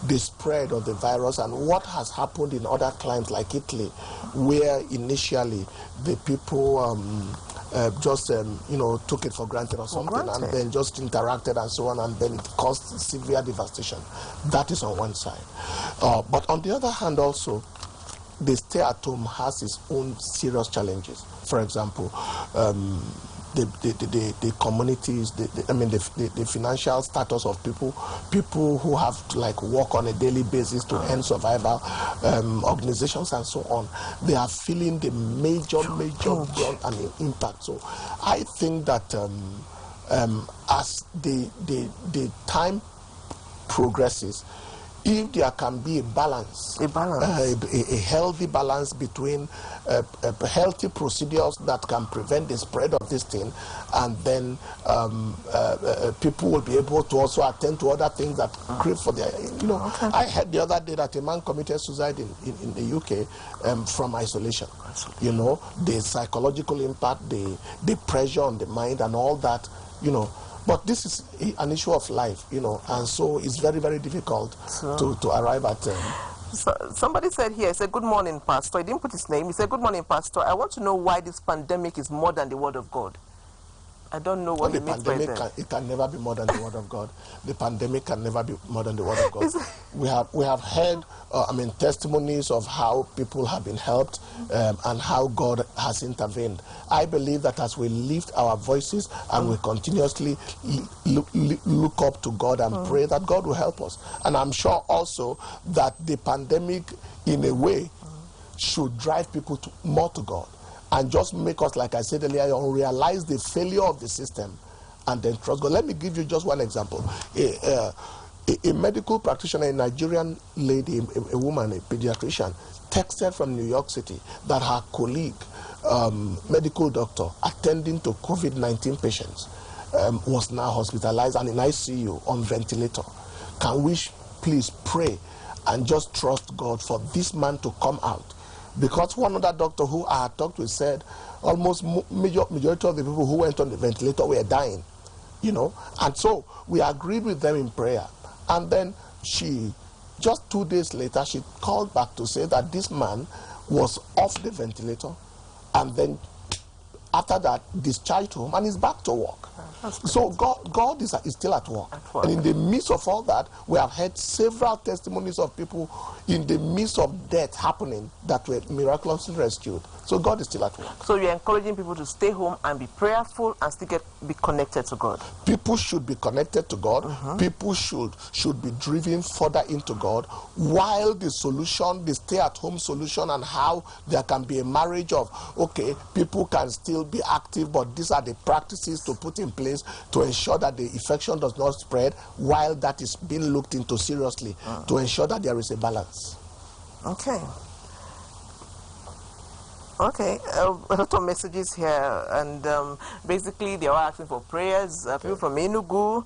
the spread of the virus and what has happened in other climes like Italy, where initially the people just took it for granted or something, and then just interacted and so on, and then it caused severe devastation. That is on one side. But on the other hand also, the stay-at-home has its own serious challenges. For example, the communities, the financial status of people who have to work on a daily basis to earn survival, organizations and so on, they are feeling the major brunt and impact. So I think that as the time progresses, if there can be a healthy balance between healthy procedures that can prevent the spread of this thing, and then people will be able to also attend to other things that crave for their, I heard the other day that a man committed suicide in the UK from isolation. The psychological impact, the pressure on the mind and all that, But this is an issue of life, and so it's very, very difficult to arrive at. So somebody said here, he said, "Good morning, Pastor." He didn't put his name. He said, "Good morning, Pastor. I want to know why this pandemic is more than the Word of God." I don't know what he means by that. It can never be more than the Word of God. The pandemic can never be more than the Word of God. We have heard, testimonies of how people have been helped and how God has intervened. I believe that as we lift our voices and we continuously look up to God and pray, that God will help us. And I'm sure also that the pandemic, in a way, should drive people more to God. And just make us, like I said earlier, realize the failure of the system and then trust God. Let me give you just one example. A medical practitioner, a Nigerian lady, a woman, a pediatrician, texted from New York City that her colleague, medical doctor, attending to COVID-19 patients, was now hospitalized and in ICU on ventilator. Can we please pray and just trust God for this man to come out? Because one other doctor who I had talked with said almost majority of the people who went on the ventilator were dying, And so we agreed with them in prayer. And then just 2 days later, she called back to say that this man was off the ventilator and then after that discharged home and is back to work. So God is still at work. And in the midst of all that, we have heard several testimonies of people in the midst of death happening that were miraculously rescued. So God is still at work. So you're encouraging people to stay home and be prayerful and still be connected to God. People should be connected to God. People should be driven further into God, while the solution, the stay-at-home solution, and how there can be a marriage of, okay, people can still be active, but these are the practices to put in place to ensure that the infection does not spread, while that is being looked into seriously to ensure that there is a balance. Okay. Okay, a lot of messages here, and basically they are asking for prayers. People from Enugu,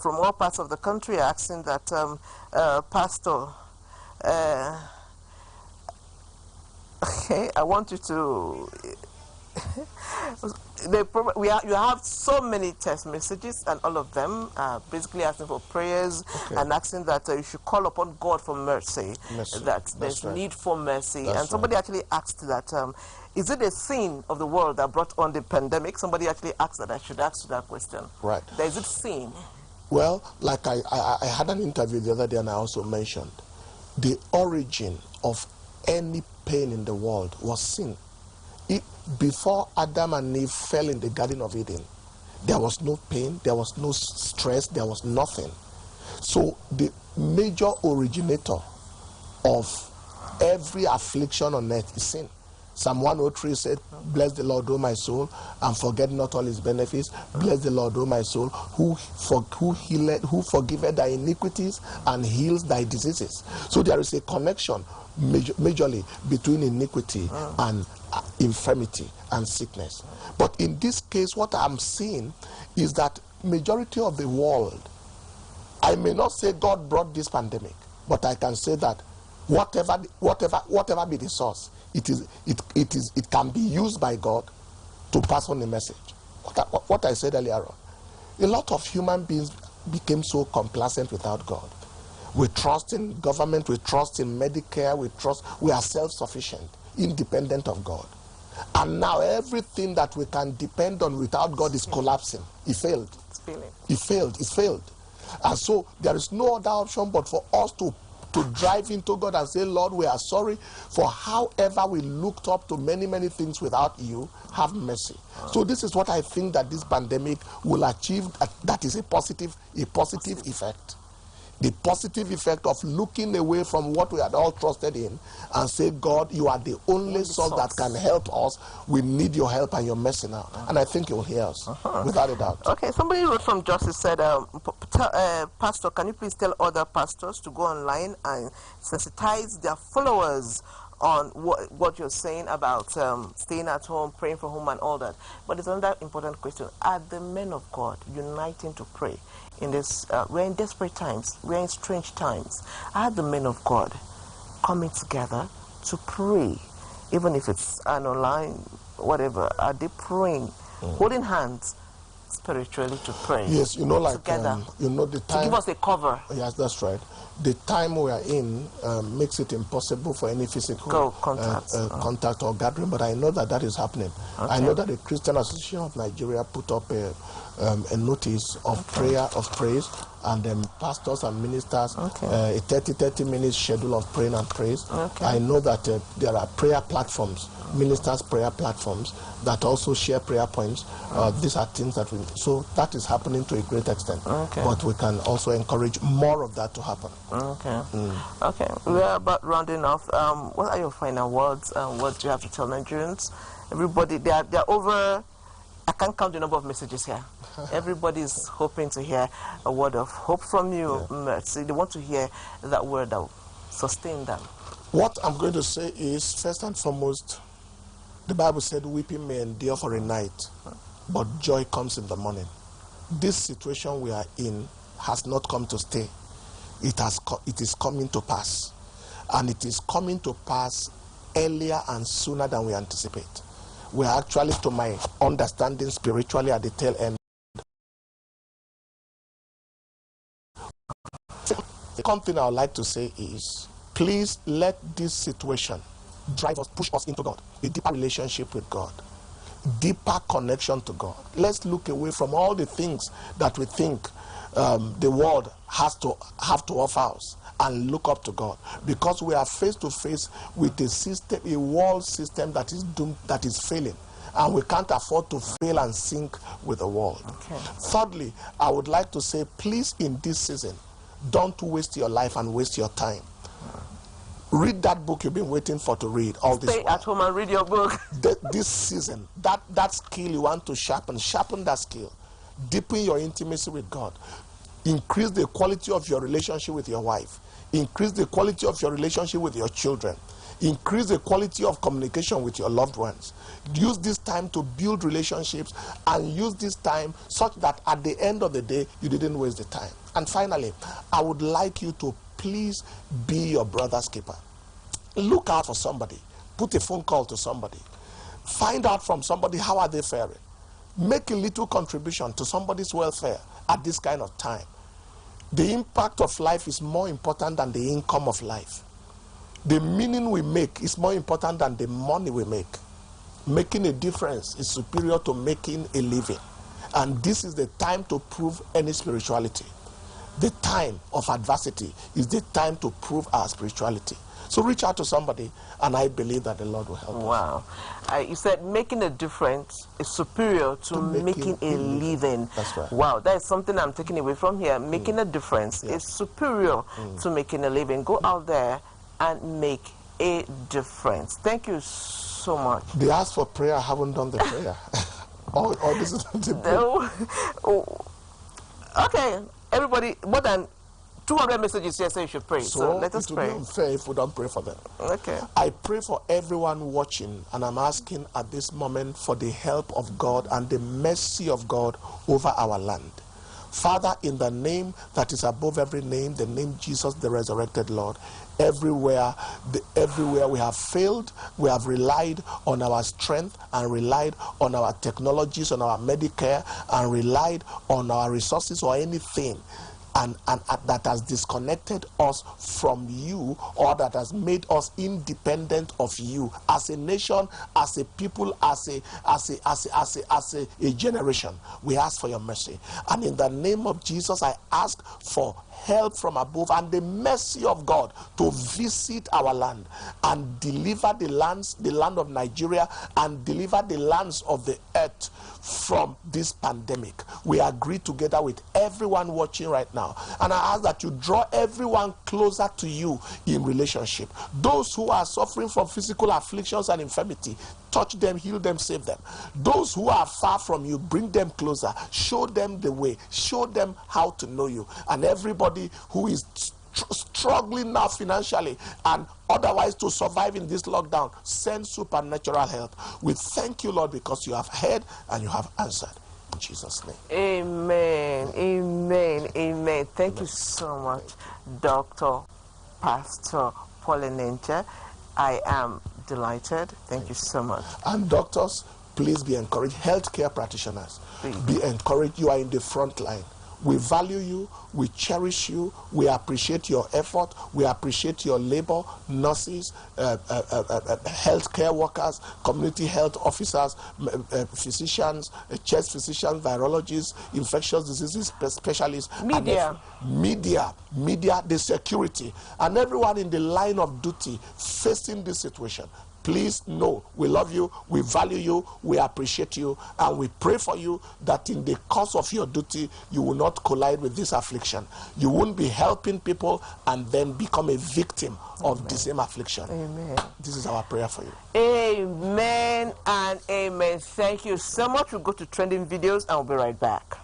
from all parts of the country, are asking that, Pastor, okay, I want you to... you have so many text messages, and all of them are basically asking for prayers and asking that you should call upon God for mercy. That there's need for mercy. And somebody actually asked that, is it a sin of the world that brought on the pandemic? Somebody actually asked that I should ask that question. Right. Is it sin? Well, like I had an interview the other day, and I also mentioned the origin of any pain in the world was sin. Before Adam and Eve fell in the Garden of Eden, there was no pain, there was no stress, there was nothing. So the major originator of every affliction on earth is sin. Psalm 103 said, bless the Lord, O my soul, and forget not all his benefits. Bless the Lord, O my soul, who forgiveth thy iniquities and heals thy diseases. So there is a connection majorly between iniquity and infirmity and sickness. But in this case, what I'm seeing is that majority of the world, I may not say God brought this pandemic, but I can say that whatever be the source, it can be used by God to pass on a message. What I said earlier on, a lot of human beings became so complacent without God. We trust in government, we trust in Medicare, we are self-sufficient, independent of God. And now everything that we can depend on without God is collapsing. It failed. It failed. And so there is no other option but for us to drive into God and say, Lord, we are sorry for however we looked up to many, many things without you. Have mercy. So this is what I think that this pandemic will achieve, that is a positive effect. The positive effect of looking away from what we had all trusted in and say, God, you are the only source that can help us. We need your help and your mercy now. And I think you will hear us, without a doubt. Okay, somebody wrote from Justice, said, Pastor, can you please tell other pastors to go online and sensitize their followers on what you're saying about staying at home, praying from home and all that. But there's another important question. Are the men of God uniting to pray in this? We're in desperate times. We're in strange times. Are the men of God coming together to pray, even if it's an online, whatever? Are they praying, holding hands spiritually to pray? Yes, like together, the time, to give us a cover. Yes, that's right. The time we are in makes it impossible for any physical contact or gathering, but I know that is happening. Okay. I know that the Christian Association of Nigeria put up a notice of praise, and pastors and ministers, a 30 minutes schedule of praying and praise. Okay. I know that there are prayer platforms, ministers' prayer platforms that also share prayer points. These are things that so that is happening to a great extent. Okay. But we can also encourage more of that to happen. Okay. Okay. We are about rounding off. What are your final words? What do you have to tell Nigerians? Everybody, they are over. I can't count the number of messages here. Everybody is hoping to hear a word of hope from you. Yeah. So they want to hear that word that will sustain them. What I'm going to say is, first and foremost, the Bible said, weeping may endure for a night, but joy comes in the morning. This situation we are in has not come to stay. It is coming to pass. And it is coming to pass earlier and sooner than we anticipate. We are actually, to my understanding, spiritually at the tail end. The second thing I would like to say is, please let this situation drive us, push us into God, a deeper relationship with God, deeper connection to God. Let's look away from all the things that we think the world have to offer us, and look up to God, because we are face to face with a system, a world system that is doomed, that is failing, and we can't afford to fail and sink with the world. Okay. Thirdly, I would like to say, please, in this season, don't waste your life and waste your time. Read that book you've been waiting for to read all this while. Stay at home and read your book. This season, that skill you want to sharpen that skill. Deepen your intimacy with God. Increase the quality of your relationship with your wife. Increase the quality of your relationship with your children. Increase the quality of communication with your loved ones. Use this time to build relationships, and use this time such that at the end of the day, you didn't waste the time. And finally, I would like you to please be your brother's keeper. Look out for somebody. Put a phone call to somebody. Find out from somebody, how are they faring? Make a little contribution to somebody's welfare at this kind of time. The impact of life is more important than the income of life. The meaning we make is more important than the money we make. Making a difference is superior to making a living. And this is the time to prove any spirituality. the time of adversity is the time to prove our spirituality. So reach out to somebody, and I believe that the Lord will help us. Wow. You said making a difference is superior to making a living. That's right. Wow, that is something I'm taking away from here. Making a difference is superior to making a living. Go out there and make a difference. Thank you so much. They asked for prayer, I haven't done the prayer. Or this is Okay, everybody, more than 200 messages here say you should pray. So let us pray. It will be unfair if we don't pray for them. Okay. I pray for everyone watching, and I'm asking at this moment for the help of God and the mercy of God over our land. Father, in the name that is above every name, the name Jesus, the resurrected Lord, everywhere we have failed, we have relied on our strength and relied on our technologies, on our Medicare, and relied on our resources or anything and that has disconnected us from you, or that has made us independent of you as a nation, as a people, as a generation. We ask for your mercy, and in the name of Jesus I ask for help from above and the mercy of God to visit our land and deliver the land of Nigeria and deliver the lands of the earth from this pandemic. We agree together with everyone watching right now, and I ask that you draw everyone closer to you in relationship. Those who are suffering from physical afflictions and infirmity, touch them, heal them, save them. Those who are far from you, bring them closer, show them the way, show them how to know you. And everybody who is struggling now financially and otherwise to survive in this lockdown, send supernatural help. We thank you, Lord, because you have heard and you have answered. In Jesus' name. Amen. Amen. Amen. Thank you so much, Dr. Pastor Polinenche. I am delighted. Thank you so much. And doctors, please be encouraged. Healthcare practitioners, be encouraged. You are in the front line. We value you, we cherish you, we appreciate your effort, we appreciate your labor. Nurses, healthcare workers, community health officers, physicians, chest physicians, virologists, infectious diseases specialists, media, the security, and everyone in the line of duty facing this situation. Please know we love you, we value you, we appreciate you, and we pray for you that in the course of your duty, you will not collide with this affliction. You won't be helping people and then become a victim of the same affliction. Amen. This is our prayer for you. Amen and amen. Thank you so much. We'll go to trending videos and we'll be right back.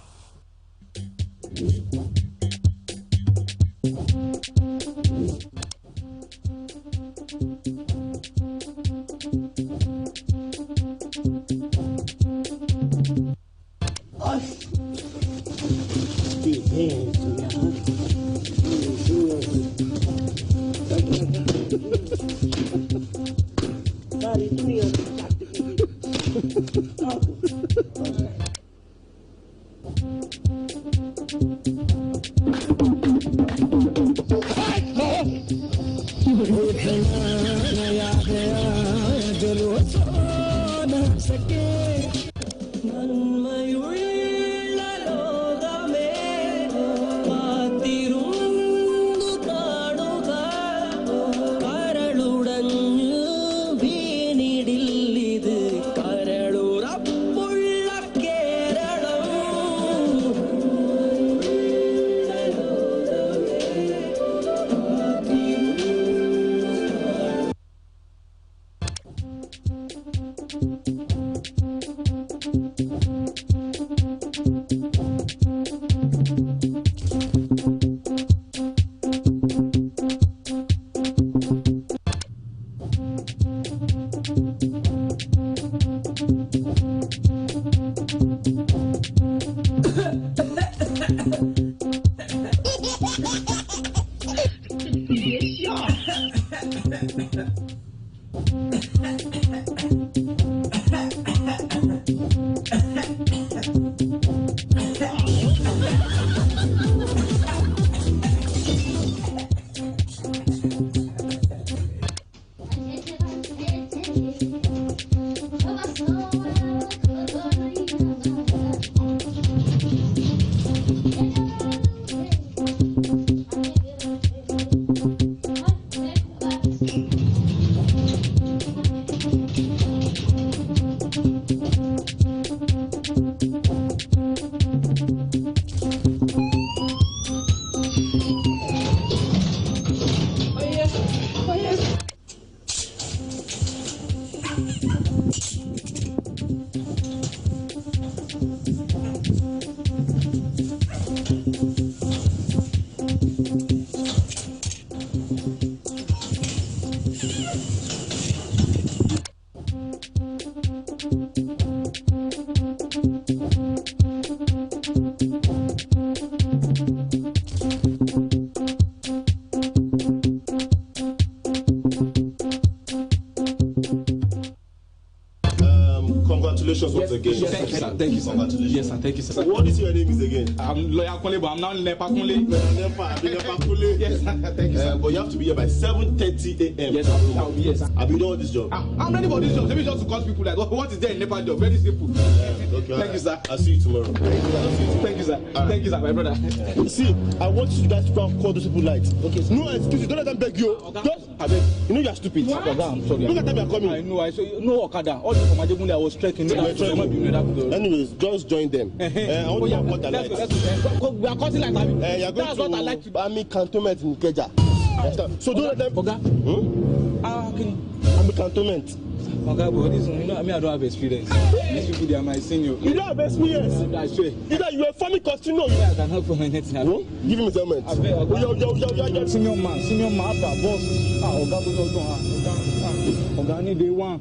Congratulations once again. Yes, thank you, sir. Thank you, sir. Congratulations. Yes, sir. Thank you, sir. What is your name is again? I'm Lawyer Kunle, but I'm now Nepa Kunle. Nepa Kunle. Yes, sir. Thank you, sir. But you have to be here by 7:30 a.m. Yes, sir. I will be here, sir. Have you done this job? I'm ready for this job. Let me just to cause people like, what is there in Nepa job? Very simple. Okay. Thank you, sir. I'll see you tomorrow. Thank you, sir. Thank you, sir, my brother. See, I want you guys to call those people light. Okay, sir. No excuses. Don't let them beg you. Just, I beg. You know you are stupid. I'm sorry. Look at them, you are coming. I know. I saw you. No Okada. All the from Ajegunle, I was trekking. Anyways, just join them. I want to cut the lights. We are cutting lights. That's what I like to Army cantonment in Keja. So don't let them. Army cantonment. Okay, but this one, you know, I mean, I don't have experience. These people, they are my senior. You don't have experience? I swear. Either you are farming costume. Yeah, I can help you on anything. Give him a helmet. Senior man, boss. Oga, need day one.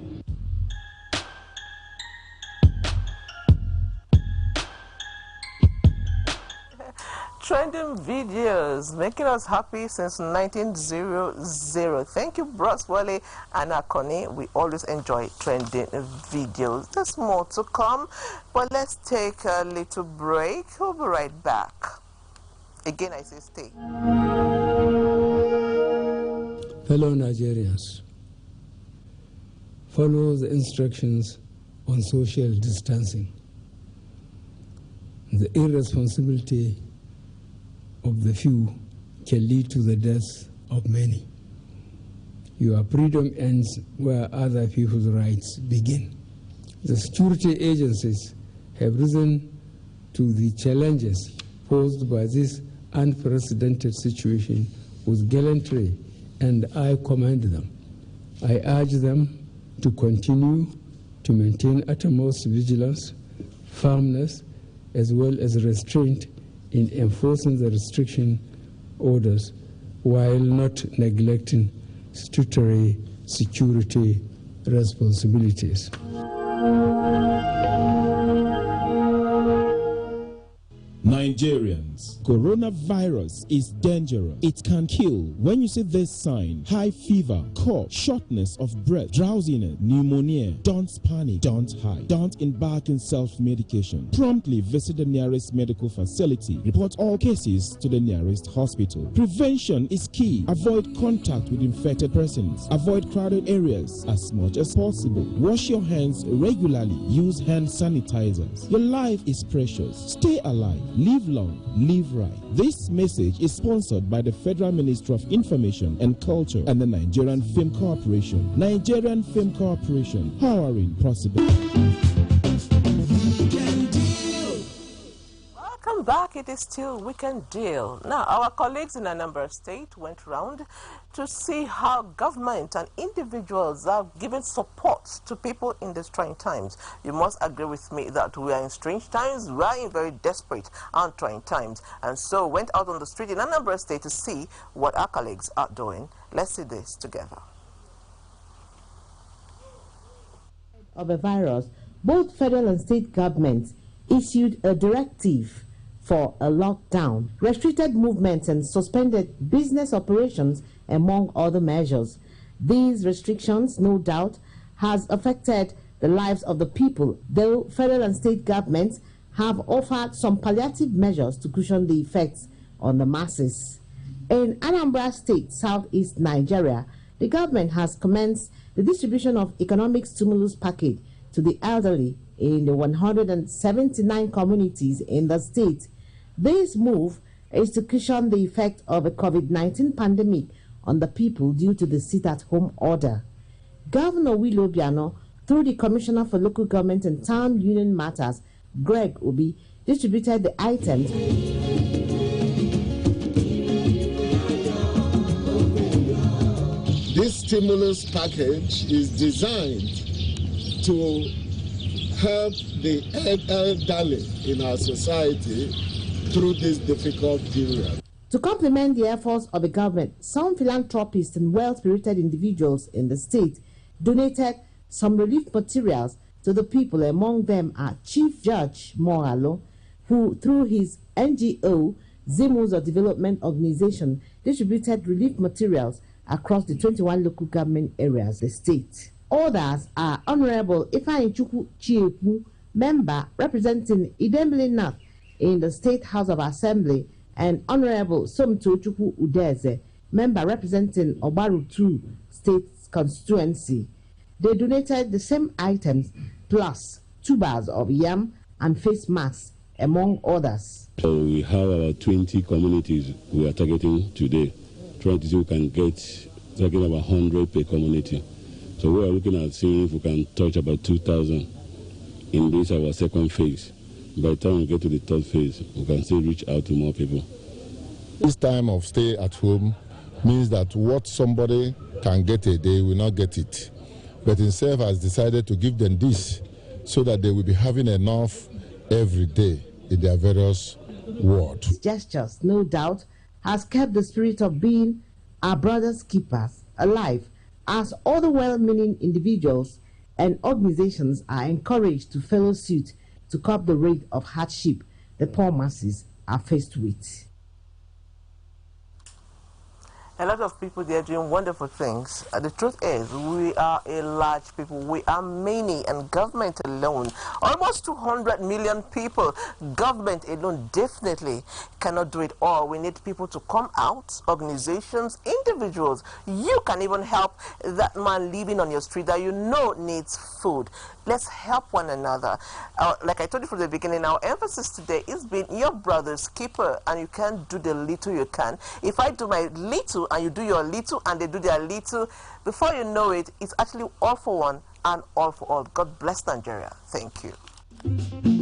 Trending videos making us happy since 1900. Thank you, Bros Wale and Akoni. We always enjoy trending videos. There's more to come, but let's take a little break. We'll be right back. Again, I say stay. Fellow Nigerians, follow the instructions on social distancing. The irresponsibility of the few can lead to the death of many. Your freedom ends where other people's rights begin. The security agencies have risen to the challenges posed by this unprecedented situation with gallantry, and I commend them. I urge them to continue to maintain utmost vigilance, firmness, as well as restraint in enforcing the restriction orders while not neglecting statutory security responsibilities. Nigerians, coronavirus is dangerous. It can kill. When you see this sign, high fever, cough, shortness of breath, drowsiness, pneumonia, don't panic, don't hide, don't embark in self-medication. Promptly visit the nearest medical facility. Report all cases to the nearest hospital. Prevention is key. Avoid contact with infected persons. Avoid crowded areas as much as possible. Wash your hands regularly. Use hand sanitizers. Your life is precious. Stay alive. Live long, live right. This message is sponsored by the Federal Ministry of Information and Culture and the Nigerian Film Corporation. Nigerian Film Corporation, powering possibility. Welcome back. It is still Weekend Deal. Now, our colleagues in Anambra State went round to see how government and individuals are giving support to people in these trying times. You must agree with me that we are in strange times. We are in very desperate and trying times. And so went out on the street in Anambra State to see what our colleagues are doing. Let's see this together. Of a virus, both federal and state governments issued a directive for a lockdown, restricted movements and suspended business operations, among other measures. These restrictions, no doubt, has affected the lives of the people, though federal and state governments have offered some palliative measures to cushion the effects on the masses. In Anambra State, southeast Nigeria, the government has commenced the distribution of economic stimulus package to the elderly in the 179 communities in the state. This move is to cushion the effect of the COVID-19 pandemic on the people due to the sit-at-home order. Governor Willow Biano, through the Commissioner for Local Government and Town Union Matters, Greg Obi, distributed the items. This stimulus package is designed to help the elderly in our society through this difficult period. To complement the efforts of the government, some philanthropists and well-spirited individuals in the state donated some relief materials to the people. Among them are Chief Judge Mohalo, who, through his NGO, Zimuzo Development Organization, distributed relief materials across the 21 local government areas of the state. Others are Honorable Ifeanyi Chukwu Chiepu, member representing Idemili North in the State House of Assembly, and Honorable Somto Chukwu Udeze, member representing Obaru 2 State Constituency. They donated the same items plus tubers of yam and face masks, among others. So we have about 20 communities we are targeting today, trying to see if we can get talking about 100 per community. So we are looking at seeing if we can touch about 2,000 in this our second phase. By the time we get to the third phase, we can still reach out to more people. This time of stay at home means that what somebody can get a day will not get it. But himself has decided to give them this so that they will be having enough every day in their various wards. Gestures, no doubt, has kept the spirit of being our brothers' keepers alive, as other well-meaning individuals and organizations are encouraged to follow suit to curb the rate of hardship the poor masses are faced with. A lot of people, they are doing wonderful things. The truth is, we are a large people. We are many, and government alone, almost 200 million people. Government alone definitely cannot do it all. We need people to come out, organizations, individuals. You can even help that man living on your street that you know needs food. Let's help one another. Like I told you from the beginning, our emphasis today is being your brother's keeper, and you can do the little you can. If I do my little and you do your little and they do their little, before you know it, it's actually all for one and all for all. God bless Nigeria. Thank you.